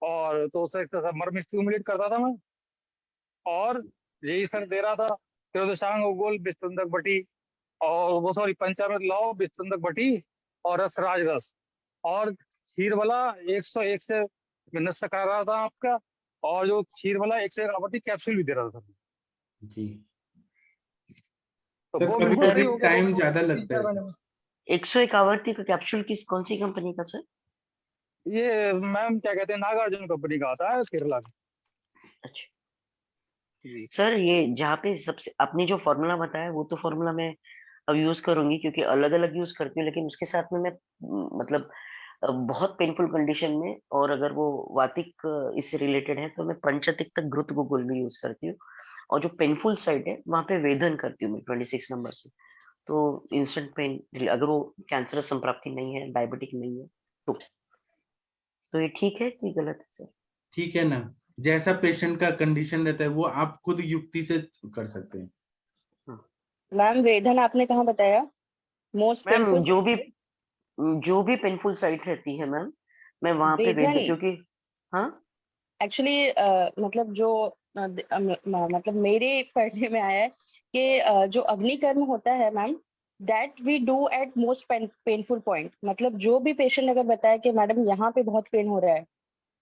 और तो उसे मर्म स्टिमुलेट करता था मैं, और यही सर दे रहा था त्रिदशांग गोल बिस्तुंदक बटी, और वो सॉरी पंचामृत लाओ बिस्तुंदक बटी और रस राज रस, और क्षीर वाला 101 से नष्ट करा रहा था आपका, और जो क्षीर वाला 101 आवृत्ति कैप्सूल भी दे रहा था। जी तो सर, वो कभी बिल्कुल कभी सही हो गया टाइम वो ज्यादा लगता 3-4 है सर। महीने में। 101 आवर्ती का कैप्सूल कौन सी कंपनी का सर? ये मैम क्या कहते हैं, नागार्जुन कंपनी का आता है केरला का। अच्छा जी सर, ये जहाँ पे सबसे आपने जो फॉर्मूला बताया वो तो फॉर्मूला मैं अब यूज करूंगी, क्योंकि अलग अलग यूज करती हूँ, लेकिन उसके साथ में मैं मतलब बहुत पेनफुल कंडीशन में, और अगर वो वातिक इससे रिलेटेड है तो मैं पंचतिक तक घृत गुगुल भी यूज करती हूँ, और जो पेनफुल साइड है वहां पे वेदन करती हूँ मैं 26 नंबर से। तो इंस्टेंट पेन, अगर वो कैंसरस संप्राप्ति नहीं है, डायबिटिक नहीं है, तो ये ठीक है कि गलत है सर? ठीक है ना, जैसा पेशेंट का कंडीशन रहता है वो आप खुद युक्ति से कर सकते हैं। हाँ। मैम वेदन आपने कहाँ बताया? मोस्ट मैम पेनफुल जो भी पेनफुल साइट रहती है मैम, मैं वहां पे वेदन क्योंकि हाँ एक्चुअली मतलब जो मतलब मेरे पढ़ने में आया है कि जो अग्निकर्म होता है ma'am, that we do at most painful point. मतलब जो भी पेशेंट अगर बताए कि मैडम यहाँ पे बहुत पेन हो रहा है,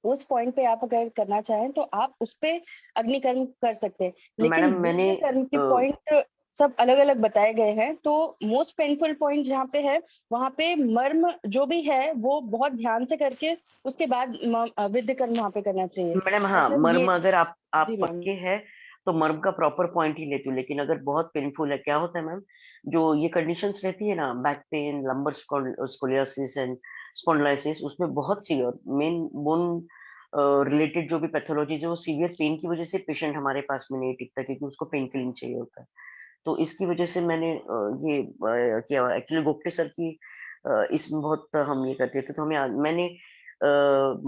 उस पॉइंट पे आप अगर करना चाहें तो आप उस पे अग्निकर्म कर सकते हैं। लेकिन मैडम मैंने वेद कर्म के पॉइंट सब अलग अलग बताए गए हैं। तो मोस्ट पेनफुल पॉइंट जहाँ पे है, वहां पे मर्म जो भी है वो बहुत ध्यान से करके उसके बाद विद्य कर्म वहां पे करना चाहिए। मैडम हाँ, मतलब ये मर्म अगर आप जी मैम। पक्के हैं तो मर्म का प्रॉपर पॉइंट ही लेती हूँ, लेकिन अगर बहुत पेनफुल है, क्या होता है मैम, जो ये कंडीशंस रहती है ना, back pain, lumbar scoliosis and spondylosis, उसमें बहुत सीवियर मेन बोन रिलेटेड जो भी पैथोलॉजीज है, वो सीवियर पेन की वजह से पेशेंट हमारे पास में नहीं टिकता, क्योंकि उसको पेन किलिंग चाहिए होता है। तो इसकी वजह से मैंने ये किया एक्चुअली गोप्टे सर की इसमें बहुत हम ये करते थे, तो मैंने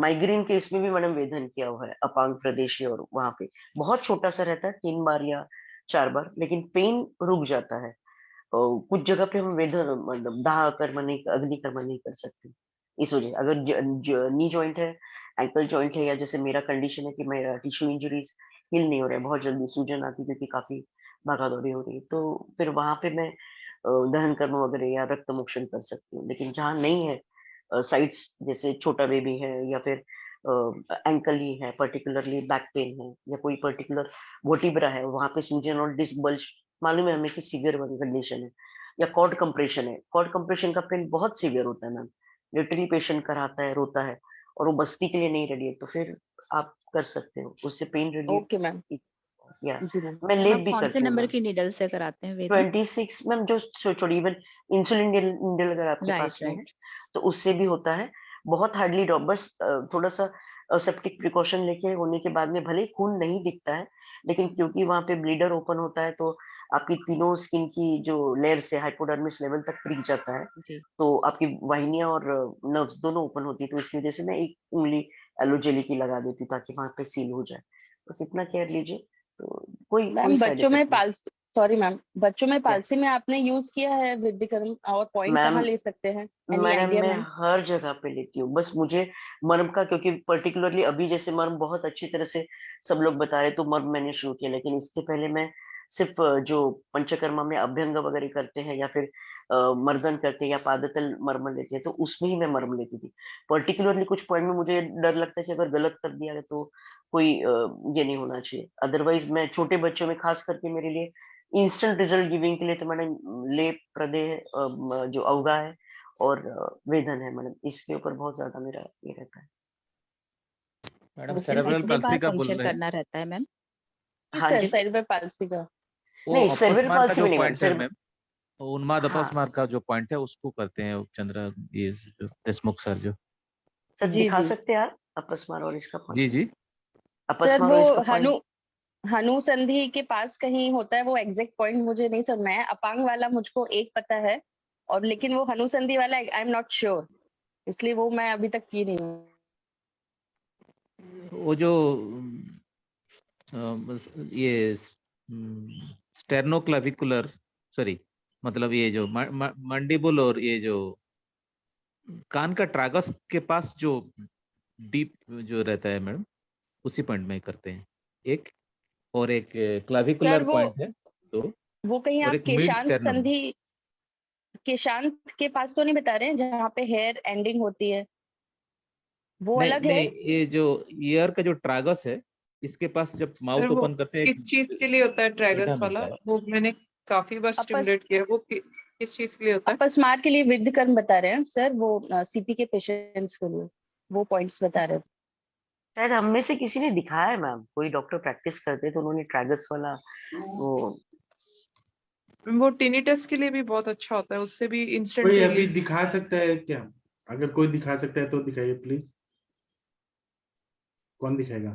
माइग्रेन के इसमें भी मैडम वेदन किया हुआ है, अपांग प्रदेशी, और वहां पे बहुत छोटा सा रहता है, 3 बार या 4 बार, लेकिन पेन रुक जाता है। कुछ जगह पे हम वेदन मतलब दाह कर्म नहीं, अग्निकर्म नहीं कर सकते, इस वजह। अगर नी जॉइंट है, एंकल जॉइंट है, या जैसे मेरा कंडीशन है कि मेरा टिश्यू इंजरीज हील नहीं हो रहा है, बहुत जल्दी सूजन आती है क्योंकि काफी भागा दौड़ी हो रही है, तो फिर वहां पे मैं दहन कर्म वगैरह या रक्त मोक्षण कर सकती हूँ। लेकिन जहाँ नहीं है, साइट्स जैसे छोटा बेबी है, या फिर एंकल ही है, पर्टिकुलरली बैक पेन है, या कोई पर्टिकुलर वर्टिब्रा है, वहां पे सूजन और डिस्क बल्ज मालूम है हमें कि सीवियर कंडीशन है, या कॉर्ड कंप्रेशन है, कॉर्ड कंप्रेशन का पेन बहुत सीवियर होता है मैम, लिटरली पेशेंट कराता है, रोता है, और वो बस्ती के लिए नहीं रेडी है, तो फिर आप कर सकते हो, उससे पेन ओके मैम। रिलीफ। या जी मैम। मैं मैम लेप आप भी कौन से करती हूँ नंबर मैम। की निडल से कराते हैं वेदन? 26 मैम, जो छोटी इवन इंसुलिन निडल अगर आपके पास राइट में है राइट। तो उससे भी होता है। बहुत हार्डली ड्रॉप, बस थोड़ा सा सेप्टिक प्रिकॉशन लेके होने के बाद में भले ही खून नहीं दिखता है, लेकिन क्योंकि वहां पे ब्लीडर ओपन होता है, तो आपकी तीनों स्किन की जो लेयर से हाइपोडर्मिस लेवल तक प्रिक जाता है, जी तो आपकी वाहिनियां और नर्व्स दोनों ओपन होती है, तो इसकी वजह से मैं एक उंगली एलोजेली की लगा देती हूँ ताकि वहां पे सील हो जाए, बस इतना केयर लीजिए, तो कोई मैम कोई साइड बच्चों में इफेक्ट नहीं। पालसी, सॉरी मैम, बच्चों में क्या पालसी में आपने यूज किया है विद्यकर्म, और पॉइंट मैम? कहाँ ले सकते हैं? एनी मैडम आइडिया मैं मैम? हर जगह पे लेती हूँ, बस मुझे मर्म का, क्योंकि पर्टिकुलरली अभी जैसे मर्म बहुत अच्छी तरह से सब लोग बता रहे तो मर्म मैंने शुरू किया, लेकिन इसके पहले मैं सिर्फ जो पंचकर्मा में अभ्यंग वगैरह करते हैं या फिर मर्दन करते हैं या पादतल मर्म लेते हैं, तो उसमें ही मैं मर्म लेती थी। पर्टिकुलरली कुछ पॉइंट में मुझे डर लगता है कि अगर गलत कर दिया है तो कोई ये नहीं होना चाहिए। अदरवाइज मैं छोटे बच्चों में खास करके मेरे लिए इंस्टेंट रिजल्ट गिविंग के लिए तो मैंने लेप, प्रदेह, जो अवगा है और वेदन है मैडम, इसके ऊपर बहुत ज्यादा मेरा ये रहता है। मैडम वो सिर्फ सेरेब्रल कितने पाल्सी बार का बोल पंक्चर रहे हैं? करना रहता है मैम? जी हाँ सर, जी, सेरिब्रल पालसी का। वो नहीं सेरेब्रल अपस्मार का पाल्सी जो में नहीं मैडम, पॉइंट है मैम, उन्माद हाँ अपस्मार का जो पॉइंट है उसको करते हैं चंद्र, ये जो देशमुख सर जो। सर जी दिखा जी सकते हैं आप अपस्मार और इसका पॉइंट? जी जी। सर, अपस्मार वो और इसका हनु पॉइंट हनु संधि के पास कहीं होता है, वो एग्जैक्ट पॉइंट मुझे नहीं समझ में आया। अपांग वाला मुझको एक पता है, और लेकिन वो हनु संधि वाला आई एम नॉट श्योर, इसलिए वो मैं अभी तक की नहीं हूँ। वो जो ये स्टेर्नोक्लाविकुलर, सॉरी, मतलब ये जो मंडिबुल और ये जो कान का ट्रागस के पास जो डीप जो रहता है मैडम, उसी पॉइंट में करते हैं एक, और एक सर क्लाविकुलर पॉइंट है तो, वो कहीं और आप एक मिड केशांत स्टेर्नम। संधि, केशांत के पास तो नहीं बता रहे हैं जहाँ पे हेयर एंडिंग होती है, वो नहीं अलग है? नहीं, ये जो ईयर का जो ट्रागस है, इसके पास जब सर माउथ वो ओपन करते हैं किस एक चीज के लिए होता है गड्ढा ट्रैगस वाला? मिलता है। वो मैंने काफी बार अपस स्टिमुलेट किया है। वो किस चीज के लिए होता है? अपस्मार के लिए विद्यकर्म बता रहे हैं सर, वो सीपी के पेशेंट्स के लिए वो पॉइंट्स बता रहे हैं। शायद हम में से किसी ने दिखाया है मैम, कोई डॉक्टर प्रैक्टिस करते तो उन्होंने ट्रागस वाला वो। वो टिनिटस के लिए भी बहुत अच्छा होता है, उससे भी इंस्टेंट कोई अभी रिलीफ। दिखा सकता है क्या? अगर कोई दिखा सकता है तो दिखाइए प्लीज। कौन दिखाएगा?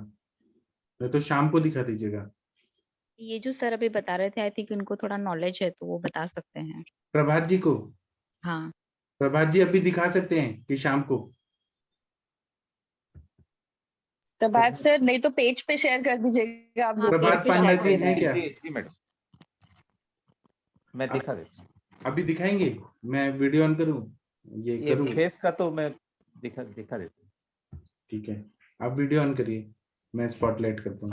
नहीं तो शाम को दिखा दीजिएगा। ये जो सर अभी बता रहे थे, आई थिंक उनको थोड़ा नॉलेज है तो वो बता सकते हैं। प्रभात जी को, हाँ प्रभात जी अभी दिखा सकते हैं कि शाम को? प्रभात सर, नहीं तो पेज पे शेयर कर दीजिएगा आप हाँ, ग्रुप पेज पे। प्रभात पे पांडा शेयर जी कर हैं दीजिए। क्या? जी जी मैडम, मैं दिखा देता हूँ। अभी दिखाएंगे? मैं वीडियो ऑन करूं, ये ये करूं? फेस का तो मैं दिखा देता हूँ। ठीक है, आप वीडियो ऑन करिए, मैं स्पॉटलाइट करता हूँ।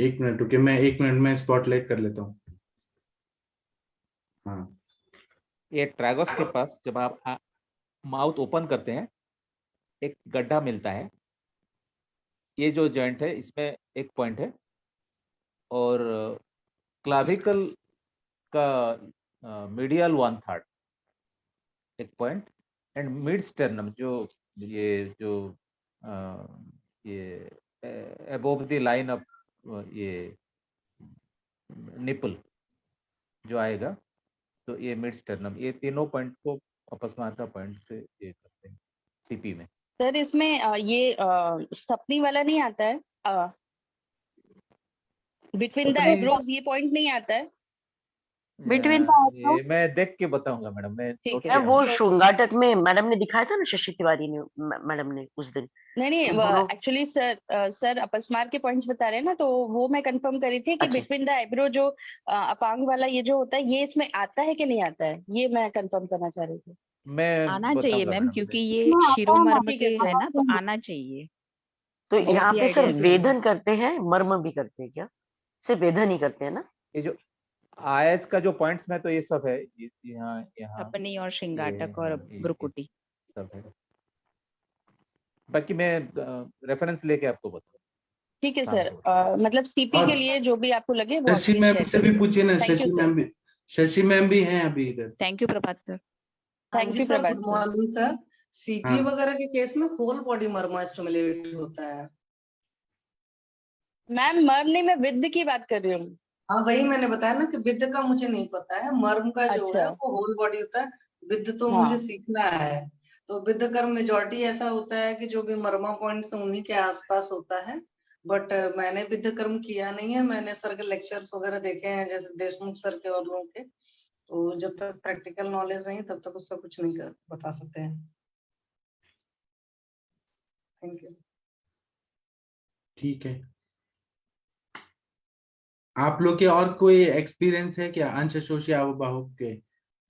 एक मिनट रुकिए, मैं 1 मिनट में स्पॉटलाइट कर लेता हूँ। हाँ, ये ट्रैगस के पास जब आप माउथ ओपन करते हैं, एक गड्ढा मिलता है। ये जो जॉइंट है इसमें एक पॉइंट है, और क्लाविकल का मीडियल 1/3 एक पॉइंट, एंड मिड स्टर्नम जो ये जो ये अबोव द लाइन ऑफ ये निपल जो आएगा, तो ये मिड स्टर्नम, ये तीनों पॉइंट को अपस्मार का पॉइंट से ये करते हैं सीपी में। सर इसमें ये स्टपनी वाला नहीं आता है, बिटवीन द अपनी आईब्रोज ये पॉइंट नहीं आता है? ये मैं देख के बताऊंगा मैडम, मैं ठीक नोट है यार किया वो हूँ। तो, श्रृंगाटक में मैडम ने दिखाया था ना, शशि तिवारी ने मैडम ने उस दिन, नहीं तो नहीं, दोनों। एक्चुअली सर सर अपस्मार के पॉइंट्स बता रहे हैं ना, तो वो मैं कंफर्म करी थी कि अच्छा, बिटवीन द आईब्रो जो अपांग वाला ये जो होता है, ये इसमें आता है कि नहीं आता है, ये मैं कंफर्म करना चाह रही थी। मैं आना चाहिए बताऊंगा मैम, मैडम क्योंकि देख। ये शिरोमर्म ठीक है के सर। है ना, तो आना चाहिए। तो बहुत यहाँ ही पे सर आइडिया चाहिए। वेदन करते हैं, मर्म भी करते हैं क्या? सिर्फ वेदन ही करते हैं ना? ये जो आयज का जो पॉइंट्स में तो ये सब है, यहाँ यहाँ अपनी और ये, श्रृंगाटक और हाँ, ये भ्रुकुटी। सब है। बाकी मैं रेफरेंस लेके आपको बताऊँ ठीक है शाम सर, को। मतलब सीपी के और लिए जो भी आपको लगे वो आप शशि प्लीज मैम शेयर से भी करिए। पूछिए ना, thank you Shashi sir. Ma'am भी, शशि मैम भी हैं अभी इधर। Thank you Prabhat sir. हाँ थैंक जी you sir, Prabhat good sir. Morning sir. CP हाँ वगैरह के केस में होल बॉडी मर्मा स्टिमुलेट होता है। मैम मर्म नहीं, मैं विद की बात कर रही हूँ। हाँ वही मैंने बताया ना कि विद का मुझे नहीं पता है, मर्म का जो है अच्छा, वो होल बॉडी होता है। विद तो मुझे हाँ सीखना है। तो विद का मेजोरिटी ऐसा होता है कि जो भी मर्मा पॉइंट्स उन्हीं के आसपास होता है। बट मैंने विद कर्म किया नहीं है, मैंने सर के लेक्चर्स वगैरह देखे हैं, जैसे देशमुख सर के और लोगों के। तो जब तक प्रैक्टिकल नॉलेज नहीं तब तक उसका कुछ नहीं बता सकते हैं। Thank you. ठीक है। आप लोग के और कोई एक्सपीरियंस है क्या अंश शोष या अवबाहुक के?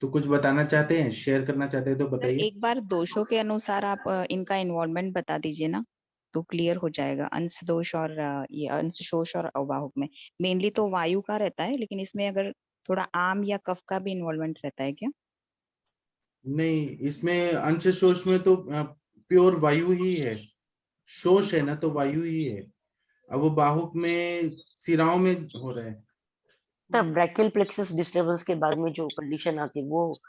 तो कुछ बताना चाहते हैं, शेयर करना चाहते हैं तो सर बताइए। एक बार दोषों के अनुसार आप इनका इन्वॉल्वमेंट बता दीजिए ना, तो क्लियर हो जाएगा। अंश दोष और ये अंश शोष और अवाहक में मेनली तो वायु का रहता है, लेकिन इसमें अगर थोड़ा आम या कफ का भी इन्वॉल्वमेंट रहता है क्या? नहीं, इसमें अंश शोष में तो प्योर वायु ही है। शोष है ना तो वायु ही है। अब वो बाहुक में सिराओं में हो रहा है। तब ब्रैकियल प्लेक्सस डिस्टर्बेंस के बाद में जो कंडीशन आती है वो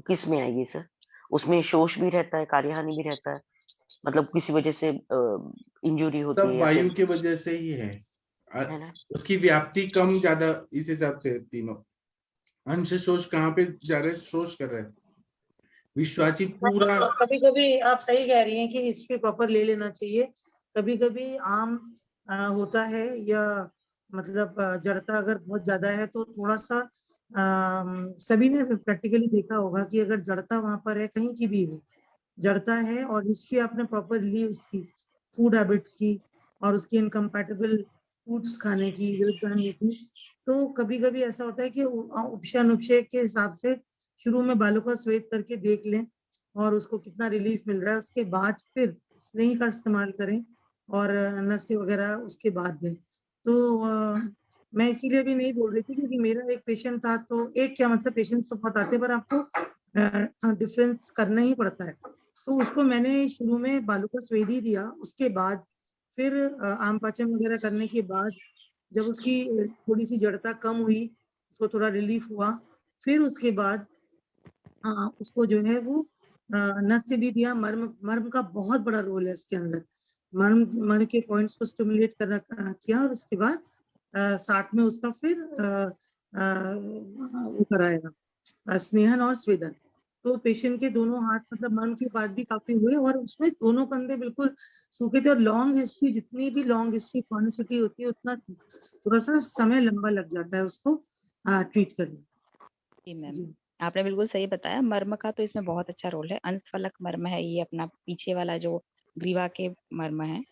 किस में आएगी सर? उसमें शोष भी रहता है, कार्यहानि भी रहता है, मतलब किसी वजह से इंजुरी होती सब है या वायु फिर, के वजह से ही है। है ना? उसकी व्याप्ति कम ज्यादा इस हिसाब से तीनों। अंश शोष कहाँ पे जा रहे, शोष कर रहे हैं। विश्वाची पूरा। कभी कभी आप सही कह रही हैं कि हिस्ट्री प्रॉपर ले लेना चाहिए। कभी कभी आम होता है, या मतलब जड़ता अगर बहुत ज्यादा है तो थोड़ा सा सभी ने प्रैक्टिकली देखा होगा कि अगर जड़ता वहां पर है, कहीं की भी हो, जड़ता है और हिस्ट्री आपने प्रॉपर ली उसकी फूड हैबिट्स की और उसकी इनकम्पैटिबल फूड्स खाने की, खाने की, तो कभी कभी ऐसा होता है कि उपशय अनुपशय के हिसाब से शुरू में बालों का श्वेत करके देख लें और उसको कितना रिलीफ मिल रहा है, उसके बाद फिर स्नेही का इस्तेमाल करें और नस्य वगैरह उसके बाद दें। तो मैं इसीलिए भी नहीं बोल रही थी, क्योंकि मेरा एक पेशेंट था, तो एक क्या मतलब पेशेंट्स तो बहुत आते, पर आपको डिफरेंस करना ही पड़ता है। तो उसको मैंने शुरू में बालू का स्वेद ही दिया, उसके बाद फिर आम पाचन वगैरह करने के बाद जब उसकी थोड़ी सी जड़ता कम हुई, उसको थोड़ा रिलीफ हुआ, फिर उसके बाद उसको जो है वो नस्य भी दिया। मर्म मर्म का बहुत बड़ा रोल है इसके अंदर। मर्म के पॉइंट्स को स्टिमुलेट करना किया और उसके बाद साथ में उसका फिर वो कराएगा स्नेहन और स्वेदन। तो पेशेंट के दोनों हाथ मतलब मर्म के बाद भी काफी हुए और उसमें दोनों कंधे बिल्कुल सूखे थे। और लॉन्ग हिस्ट्री, जितनी भी लॉन्ग हिस्ट्री क्रॉनिसिटी होती है, उतना थोड़ा सा समय लंबा लग जाता है उसको ट्रीट करने। जी मैम, आपने बिल्कुल सही बताया। मर्म का तो इसमें बहुत अच्छा रोल है। अंशफलक मर्म है, ये अपना पीछे वाला जो ग्रीवा के मर्म है,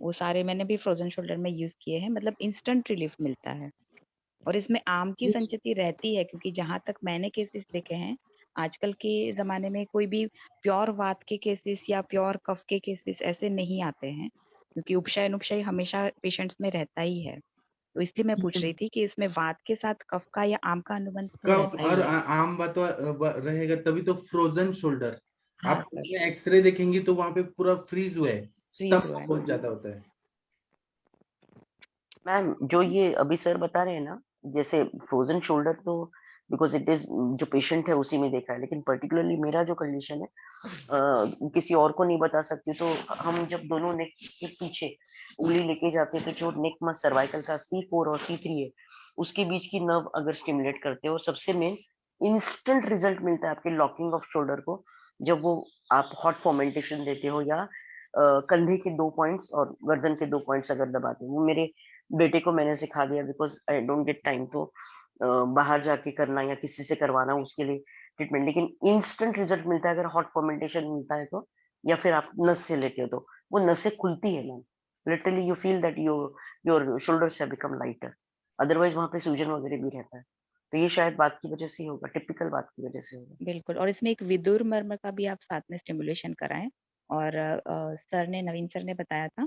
वो सारे मैंने भी फ्रोजन शोल्डर में यूज किए हैं। मतलब इंस्टेंट रिलीफ मिलता है और इसमें आम की संचिति रहती है, क्योंकि जहां तक मैंने केसेस देखे हैं आजकल के जमाने में कोई भी प्योर वात के केसेस या प्योर कफ के केसेस ऐसे नहीं आते हैं, क्योंकि उपशय अनुपशय हमेशा पेशेंट्स में रहता ही है। तो इसलिए मैं पूछ रही थी कि इसमें वात के साथ कफ का या आम का अनुबंध तो कफ रहता ही और है। आम रहेगा तभी तो फ्रोजन शोल्डर। हाँ आप सर, एक्सरे देखेंगी तो वहां पे पूरा फ्रीज हुआ है, फ्रीज स्तंभ हुआ है। बहुत ज्यादा होता है। मैम जो ये अभी सर बता रहे हैं ना, जैसे फ्रोजन शोल्डर तो बिकॉज इट इज जो पेशेंट है उसी में देखा है, लेकिन पर्टिकुलरली मेरा जो कंडीशन है किसी और को नहीं बता सकती। तो हम जब दोनों नेक के पीछे उंगली लेके जाते हैं तो जो नेक मस सर्वाइकल का C4 और C3 है, उसके बीच की नर्व अगर स्टिमुलेट करते हो, और सबसे मेन इंस्टेंट रिजल्ट मिलता है आपके लॉकिंग ऑफ शोल्डर को, जब वो आप हॉट फॉर्मेंटेशन देते हो या कंधे के 2 पॉइंट्स और गर्दन के 2 पॉइंट्स अगर दबाते हो। वो मेरे बेटे को मैंने सिखा दिया, because I don't get time तो बाहर जाके करना या किसी से करवाना उसके लिए ट्रीटमेंट, लेकिन इंस्टेंट रिजल्ट मिलता है अगर हॉट फॉर्मेंटेशन मिलता है तो, या फिर आप नस से लेते हो तो वो नसें खुलती है ma'am. Literally you feel that your shoulders have become lighter. Otherwise वहां पे सूजन वगैरह भी रहता है। तो ये शायद बात की वजह से ही होगा, टिपिकल बात की वजह से होगा। बिल्कुल। और इसमें एक विदुर मर्म का भी आप साथ में स्टिमुलेशन कराएं। और सर ने, नवीन सर ने बताया था,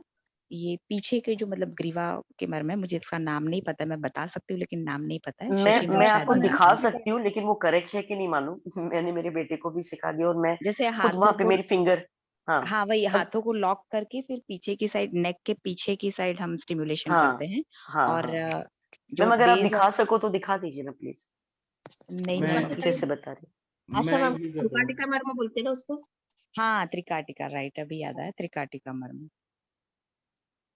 ये पीछे के जो मतलब ग्रीवा के मर्म है, मुझे इसका नाम नहीं पता, मैं बता सकती हूँ लेकिन नाम नहीं पता है। शशि मैम मैं शायद आपको बता दिखा दें। सकती हूँ, लेकिन वो करेक्ट है कि नहीं मालूम। मैंने मेरे बेटे को भी सिखा दिया और मैं जैसे खुद वहां हाथों पे को, मेरी फिंगर, हाँ हाँ वही हाथों को लॉक करके फिर पीछे की साइड, नेक के पीछे की साइड हम स्टिमुलेशन हाँ करते हैं। हाँ और हाँ जो मैम, अगर आप बेस दिखा ऑफ, सको तो दिखा दीजिए ना प्लीज। नहीं मैं मैम अच्छे से बता रही। मैं आशा मैम ये कर रहा हूँ। त्रिकाटिका मर्म बोलते हैं ना उसको। हाँ त्रिकाटिका, राइट, अभी याद आया, त्रिकाटिका मर्म।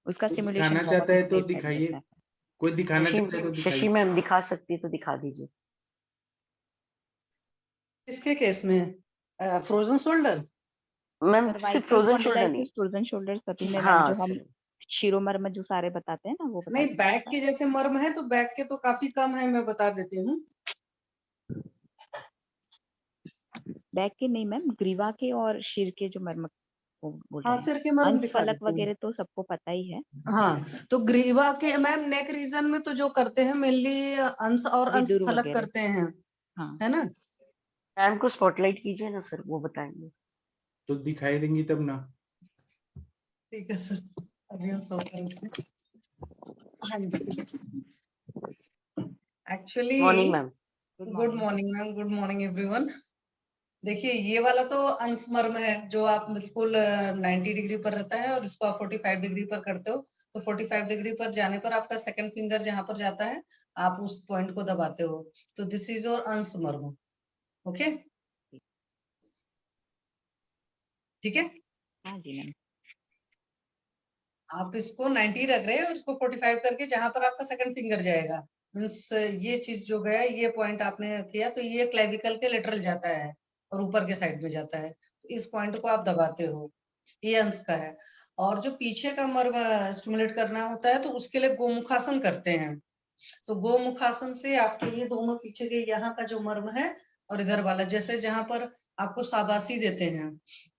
उसका कोई स्टिमुलेशन दिखाना बहुत चाहता है अच्छा तो इफेक्ट दिखाइए। देता है। कोई दिखाना शशि चाहता है तो शशि दिखाइए। मैम दिखा सकती है तो दिखा दीजिए। किसके केस में? Frozen shoulder? मैम सिर्फ सर्वाइकल फ्रोजन शोल्डर नहीं। स्पॉन्डिलाइटिस, फ्रोजन शोल्डर सभी में मैम, हाँ जो हम शिरोमर्म जो सारे बताते हैं ना, वो बता नहीं, दीजिए बैक एक बार। के जैसे मर्म है तो बैक के तो काफी कम है, मैं बता देती हूँ। बैक के नहीं मैम, ग्रीवा के और शिर के जो मर्म वो बोल हाँ रहे हैं। सिर के मर्म दिखा अंशफलक देती हूँ। वगैरह तो सबको पता ही है। हाँ तो ग्रीवा के मैम नेक रीजन में तो जो करते हैं मेनली अंश और अंश विदुर फलक वगैरह। करते हैं, हाँ है ना। मैम को स्पॉटलाइट कीजिए ना सर, वो बताएंगे। तो दिखाई देंगी तब ना। ठीक है सर, अभी हम सॉल्व करेंगे। हाँ जी actually morning ma'am. Good morning ma'am, good morning everyone. देखिए ये वाला तो अंश मर्म है जो आप बिल्कुल 90 डिग्री पर रहता है और इसको आप 45 डिग्री पर करते हो। तो 45 डिग्री पर जाने पर आपका सेकंड फिंगर जहां पर जाता है आप उस पॉइंट को दबाते हो। तो दिस इज योर अंश मर्म। ओके ठीक है। हाँ जी मैम। आप इसको 90 रख रहे हैं और इसको 45 करके जहां पर आपका सेकंड फिंगर जाएगा मीन्स ये चीज जो गया ये पॉइंट आपने किया तो ये क्लेविकल के लेटरल जाता है और ऊपर के साइड में जाता है। तो इस पॉइंट को आप दबाते हो, ये अंश का है। और जो पीछे का मर्म स्टिमुलेट करना होता है तो उसके लिए गोमुखासन करते हैं। तो गोमुखासन से आपके ये दोनों पीछे के यहाँ का जो मर्म है और इधर वाला जैसे जहां पर आपको शाबाशी देते हैं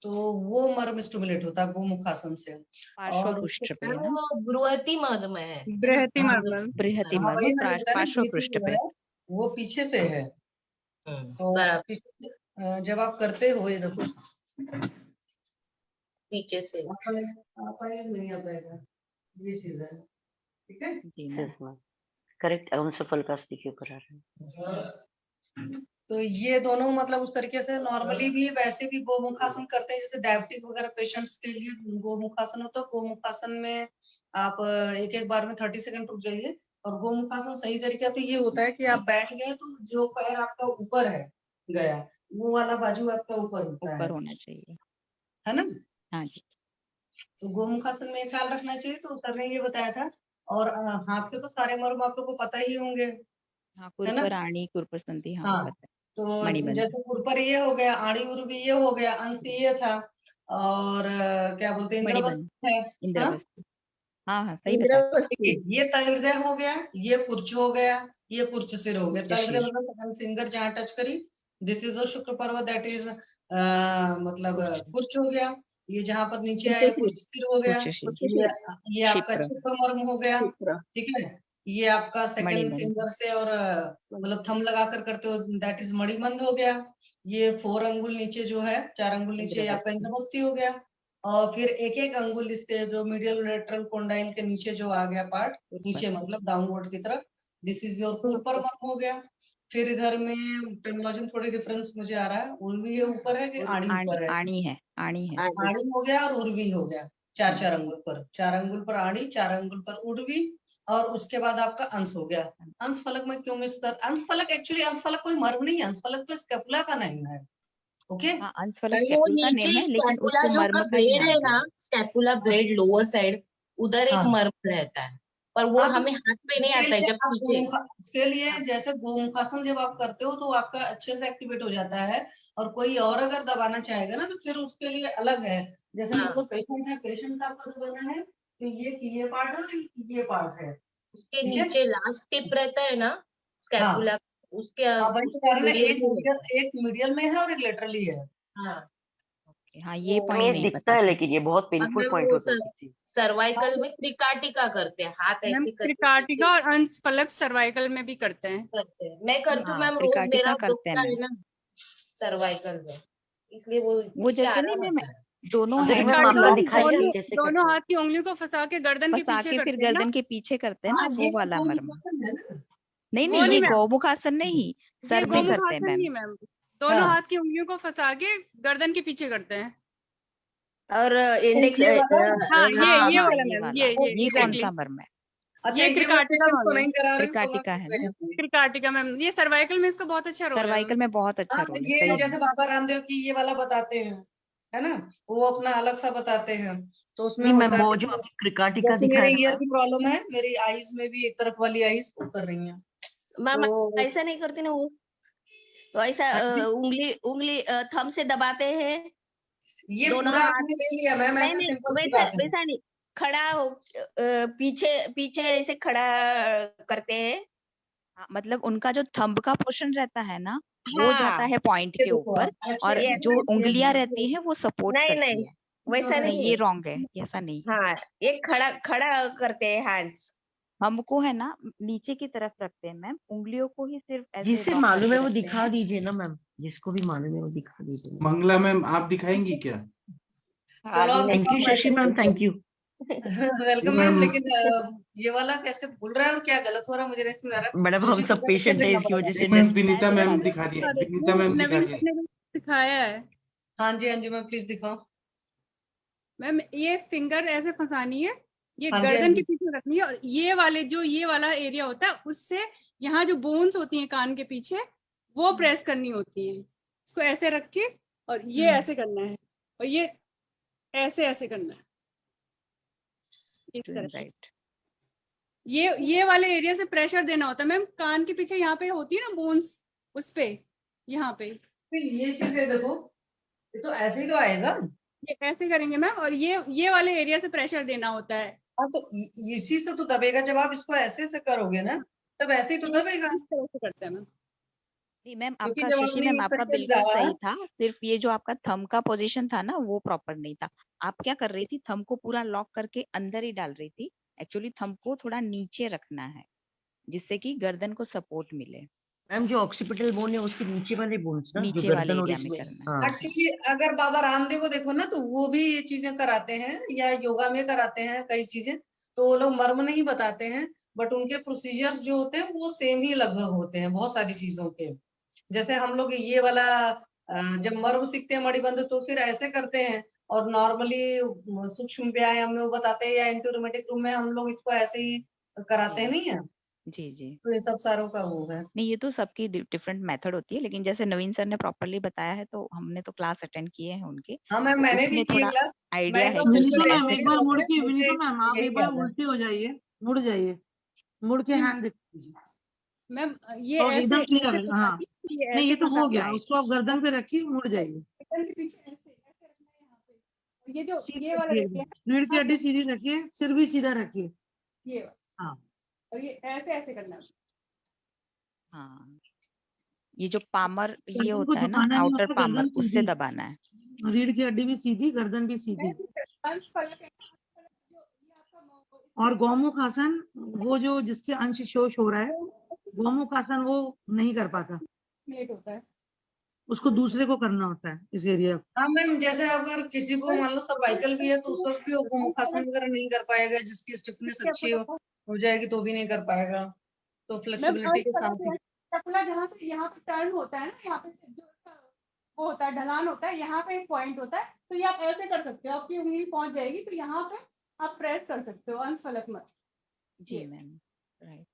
तो वो मर्म स्टिमुलेट होता है गोमुखासन से। पार्श्व और पृष्ठ पे है ना। वो बृहति मर्म है बृहति हाँ, मर्म। बृहति हाँ मर्म वही मैंने बताया ना, पार्श्व प्रीति पृष्ठ जो पे। है वो पीछे से है। तो बराबर पीछे जब आप करते हो ये देखो पीछे से आप नहीं आ पाएगा, ये चीज है ठीक है। जी मैम। करेक्ट, अंश फल का स्थिति पर आ रहा है। तो ये दोनों मतलब उस तरीके से नॉर्मली भी वैसे भी गोमुखासन करते हैं जैसे डायबिटिक वगैरह पेशेंट्स के लिए गोमुखासन होता है। गोमुखासन में आप एक एक बार में 30 सेकंड रुक जाइए। और गोमुखासन सही तरीका तो ये होता है कि आप बैठ गए तो जो पैर आपका ऊपर है गया वो वाला बाजू आपका ऊपर होता ऊपर है होना चाहिए। ना। हाँ जी। तो गोमुखासन में ख्याल रखना चाहिए तो सर ने ये बताया था। और हाथ के तो सारे मर्म आप लोग को पता ही होंगे, हाँ है ना। कुरपर आणी कुरपर संधि हाँ हाँ पता है। तो मणिबंध। जैसे कुरपर ये हो गया, आड़ी उर्वी ये हो गया, अंश ये था। और क्या बोलते हैं इंद्रवस्त मणिबंध है। हाँ इंद्रवस्त। हाँ हाँ सही बताया। ये तलहृदय हो गया, ये कुर्च हो गया, ये कुर्च सिर हो गया। उच्च तलहृदय शीर। मतलब सेकंड फिंगर जहाँ टच करी दिस इज शुक्र पर्व दैट इज मतलब कुर्च हो गया। ये जहाँ पर नीचे आया कुर्च सिर हो गया। उच्च शीर। ये आपका क्षिप्र। क्षिप्र मर्म हो गया ठीक है। ये आपका सेकंड मणिबंध। फिंगर से और मतलब थंब लगाकर करते हो दैट इज मणिबंध हो गया। ये 4 अंगुल नीचे जो है 4 अंगुल नीचे ये आपका इंद्रवस्ती हो गया। और फिर एक एक अंगुल इसके जो मीडियल लेटरल कोंडाइल के नीचे जो आ गया पार्ट नीचे मतलब डाउनवर्ड की तरफ दिस इज योर कुरपर मर्म हो गया। फिर इधर में टर्मिनोलॉजी में थोड़ी डिफरेंस मुझे आ रहा है, उर्वी है ऊपर है कि आड़ी ऊपर है। आणी है। आणी है। आड़ी हो गया और उर्वी हो गया। 4 अंगुल पर, 4 अंगुल पर आड़ी, 4 अंगुल पर उर्वी और उसके बाद आपका अंश हो गया। अंश फलक में क्यों मिस कर, अंश फलक एक्चुअली अंश फलक कोई मर्म नहीं है, अंश फलक तो स्कैपुला का नाम है। ओके हाँ अंश फलक वो स्कैपुला का नीचे नेम है लेकिन स्कैपुला उसको जो मर्म का का ही ब्लेड नाम है दिया ना, स्कैपुला ब्लेड लोअर साइड उधर एक हाँ। मर्म रहता है पर वो हाँ, तो हमें हाथ पे नहीं आता है जब पीछे। उसके लिए जैसे गोमुखासन जब आप करते हो तो आपका अच्छे से एक्टिवेट हो जाता है। और कोई और अगर दबाना चाहेगा ना तो फिर उसके लिए अलग है। जैसे हाँ। मतलब पेशेंट है, पेशेंट का आपको दबाना है तो ये पार्ट है और ये पार्ट है। उसके ठीक है? नीचे लास्ट टिप रहता है ना स्कैपुला उसके वही तो उसके कह रहे हैं, मिडिल में एक मीडियल में है और एक लेटरली है। हाँ हाँ ये वो पॉइंट नहीं दिखता पता है था। लेकिन ये बहुत और पेनफुल मैम पॉइंट वो होता है। सर्वाइकल में त्रिकाटिका करते हैं, हाथ मैम ऐसे करके त्रिकाटिका पीछे और अंश फलक सर्वाइकल में भी करते हैं। करते हैं। मैं करती हूँ हाँ मैम, रोज मेरा त्रिकाटिका करते हैं दुखता है मैम। ना सर्वाइकल में, इसलिए वो वो उससे जैसे नहीं आराम मैम आता है। दोनों अंजलि हैंड्स मैम को आपका त्रिकाटिका दिखाइए दोनों आप कैसे दोनों करते हैं। हाथ की उंगलियों को फंसा के गर्दन के फंसा पीछे के फिर करते हैं ना। गर्दन के पीछे करते हैं ना वो वाला मर्म। नहीं वो नहीं नहीं ये मैम, गौमुखासन नहीं ये सर में करते हैं गोमुखासन नहीं मैम। मैम। दोनों हाथ की उंगलियों को फंसा के गर्दन के पीछे करते हैं। और इंडेक्स ये वाला हाँ हाँ ये हाँ वाला ये मैम, वाला ये ये कौन एग्जैक्टली सा मर्म है। अच्छा ये ये वो त्रिकाटिका पेशेंट को वाला है। नहीं करा रहे त्रिकाटिका है ना। त्रिकाटिका मैम, ये सर्वाइकल में इसका बहुत अच्छा रोल है। सर्वाइकल में बहुत अच्छा हाँ, रोल है ये सही जैसे है। बाबा रामदेव की ये वाला बताते हैं है ना, वो अपना अलग सा बताते हैं। तो उसमें नहीं मैम होता वो है जो कि अभी क्रिकाटिका जैसे दिखाया मेरे ना ईयर मैम, की प्रॉब्लम है, मेरी आईज में भी एक तरफ वाली आईज वो कर रही है। मैम तो ऐसा नहीं करती ना वो, तो ऐसा उंगली उंगली थंब से दबाते हैं ये दोनों पूरा हाथ। आपने ले लिया मैम, नहीं ऐसे नहीं सिंपल सी वैसा बात है। वैसा नहीं, खड़ा हो पीछे पीछे ऐसे खड़ा करते हैं। हाँ, मतलब उनका जो थंब का पोर्शन रहता है ना वो हाँ जाता है पॉइंट ये के देखो ऊपर आप ऐसे और ऐसे जो ऐसे उंगलियां ऐसे रहती हैं वो सपोर्ट नहीं करती नहीं है। वैसा नहीं, नहीं ये है। रॉन्ग है, ऐसा नहीं है। हाँ, एक खड़ा खड़ा करते हैं हैंड्स। हमको है ना नीचे की तरफ रखते हैं मैम, उंगलियों को ही सिर्फ ऐसे जिसे लॉक मालूम करके है वो रखते दिखा हैं। दीजिए ना मैम, जिसको भी मालूम है वो दिखा दीजिए। मंगला मैम आप दिखाएंगी क्या? चलो आप थैंक यू दिखाओ, Shashi ma'am, thank you. Welcome ma'am. लेकिन ये वाला कैसे भूल रहा है और क्या गलत हो रहा है मुझे नहीं समझ आ रहा। मैडम हम सब पेशेंट है, इसकी वजह से मैम नेक्स्ट विनीता मैं मैम दिखा दिखा रही है, देती विनीता हूँ, मैम दिखा नवीन रही है। ने सिखाया है हाँ जी मैम प्लीज दिखाओ। मैम। ये फिंगर ऐसे फंसानी है, ये हाँ जी, हाँ गर्दन जी। के पीछे रखनी है, और ये वाला एरिया होता है, उससे यहाँ जो बोन्स होती हैं कान के पीछे वो प्रेस करनी होती है। इसको ऐसे रख के और ये ऐसे करना है, और ये ऐसे ऐसे करना है इस तरह से। राइट। ये वाले एरिया से प्रेशर देना होता है मैम। कान के पीछे यहाँ पे होती है ना बोन्स, उस पे यहाँ पे फिर ये चीज है देखो, ये तो ऐसे ही तो आएगा। ये ऐसे करेंगे मैम, और ये वाले एरिया से प्रेशर देना होता है। हाँ तो इसी से तो दबेगा, जब आप इसको ऐसे से करोगे ना तब ऐसे ही तो दबेगा। इस तरह से करते हैं मैम। नहीं मैम, क्योंकि आपका जब शशि हमने मैम इस आपका तरीके से बिल्कुल दबाया, सही था, सिर्फ ये जो आपका थंब का पोजीशन था ना वो प्रॉपर नहीं था। आप क्या कर रही थी, थंब को पूरा लॉक करके अंदर ही डाल रही थी। एक्चुअली थंब को थोड़ा नीचे रखना है जिससे कि गर्दन को सपोर्ट मिले। मैम जो ऑक्सीपिटल बोन है उसके नीचे वाले बोन्स ना, जो नीचे वाले गर्दन और एरिया में इसमें, करना हाँ एक्चुअली अगर बाबा रामदेव को देखो ना तो वो भी ये चीजें कराते हैं या योगा में कराते हैं कई चीजें, तो वो लोग मर्म नहीं बताते हैं, बट उनके प्रोसीजर्स जो होते हैं वो सेम ही लगभग होते हैं बहुत सारी चीजों के। जैसे हम लोग ये वाला जब मर्म सीखते हैं मणिबंध तो फिर ऐसे करते हैं, और नॉर्मली सूक्ष्म व्यायाम में वो बताते हैं, या एंटोरोमेटिक रूम में हम लोग इसको ऐसे ही कराते हैं, नहीं है? जी जी। तो ये सब सारों का वो है। नहीं, ये तो सबकी डिफरेंट मेथड होती है, लेकिन जैसे नवीन सर ने प्रॉपरली बताया है तो हमने तो क्लास अटेंड किए हैं उनके, हाँ मैम तो मैंने भी उसमें की थोड़ा क्लास। आइडिया है मैं कि विनीता ये मैम ऐसे एक बार मुड़ के, मुझे विनीता मैम आप यही एक बार याद है। उल्टे हो जाइए, मुड़ जाइए, मुड़ के हैंड दिखा दीजिए मैम ये तो ऐसे एकदम क्लियर ऐसे है। हाँ फंसाइए, ये नहीं, ऐसे ये तो हो गया, right. उसको आप गर्दन पे रखिए, मुड़ जाइए, गर्दन के पीछे ऐसे ऐसे रखना है यहाँ पे। और ये जो सीधी ये वाला रखिए, एरिया रीढ़ की है हड्डी सीधी रखिए, सिर भी सीधा रखिए। ये वाला, हाँ और ये ऐसे ऐसे करना है। हाँ, ये जो पामर ये गर्दन को होता है ना, झुकाना नहीं आउटर होता, पामर, गर्दन उससे सीधी, दबाना है। रीढ़ की हड्डी भी सीधी, गर्दन भी सीधी। अंश फलक है ना, अंश फलक जो ये आपका और गौमुख आसन, वो जो जिसके अंश शोष हो रहा है, गौमुख आसन वो नहीं कर पाता, प्लेट होता है। उसको दूसरे को करना होता है इस एरिया को। हाँ मैम, जैसे अगर किसी को मान लो सर्वाइकल भी है तो उस वक्त भी वो मुखासन वगैरह नहीं कर पाएगा, जिसकी स्टिफनेस अच्छी हो जाएगी तो भी नहीं कर पाएगा, तो मैम फ्लेक्सिबिलिटी अंश के फलक साथ ही। टकला जहाँ से यहाँ पे टर्न होता है ना, यहाँ पे से जो इसका वो होता है ढलान होता है, यहाँ पे एक पॉइंट होता है, तो ये आप ऐसे कर सकते हो, आपकी उंगली पहुंच जाएगी, तो यहाँ पे आप प्रेस कर सकते हो अंश फलक में। जी मैम, राइट,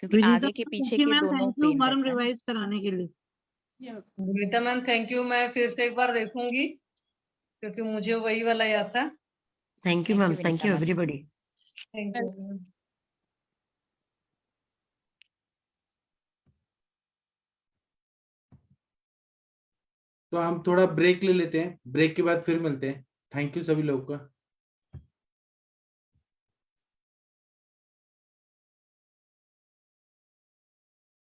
क्योंकि विनीता आगे के पीछे के मैम दोनों थैंक यू पेन मर्म रहता है। रिवाइज कराने के लिए। विनीता मैम थैंक यू, मैं फिर से एक बार देखूंगी क्योंकि मुझे वही वाला याद था। Thank you ma'am, thank you everybody. Thank you. तो हम थोड़ा ब्रेक ले लेते हैं, ब्रेक के बाद फिर मिलते हैं। थैंक यू सभी लोगों का।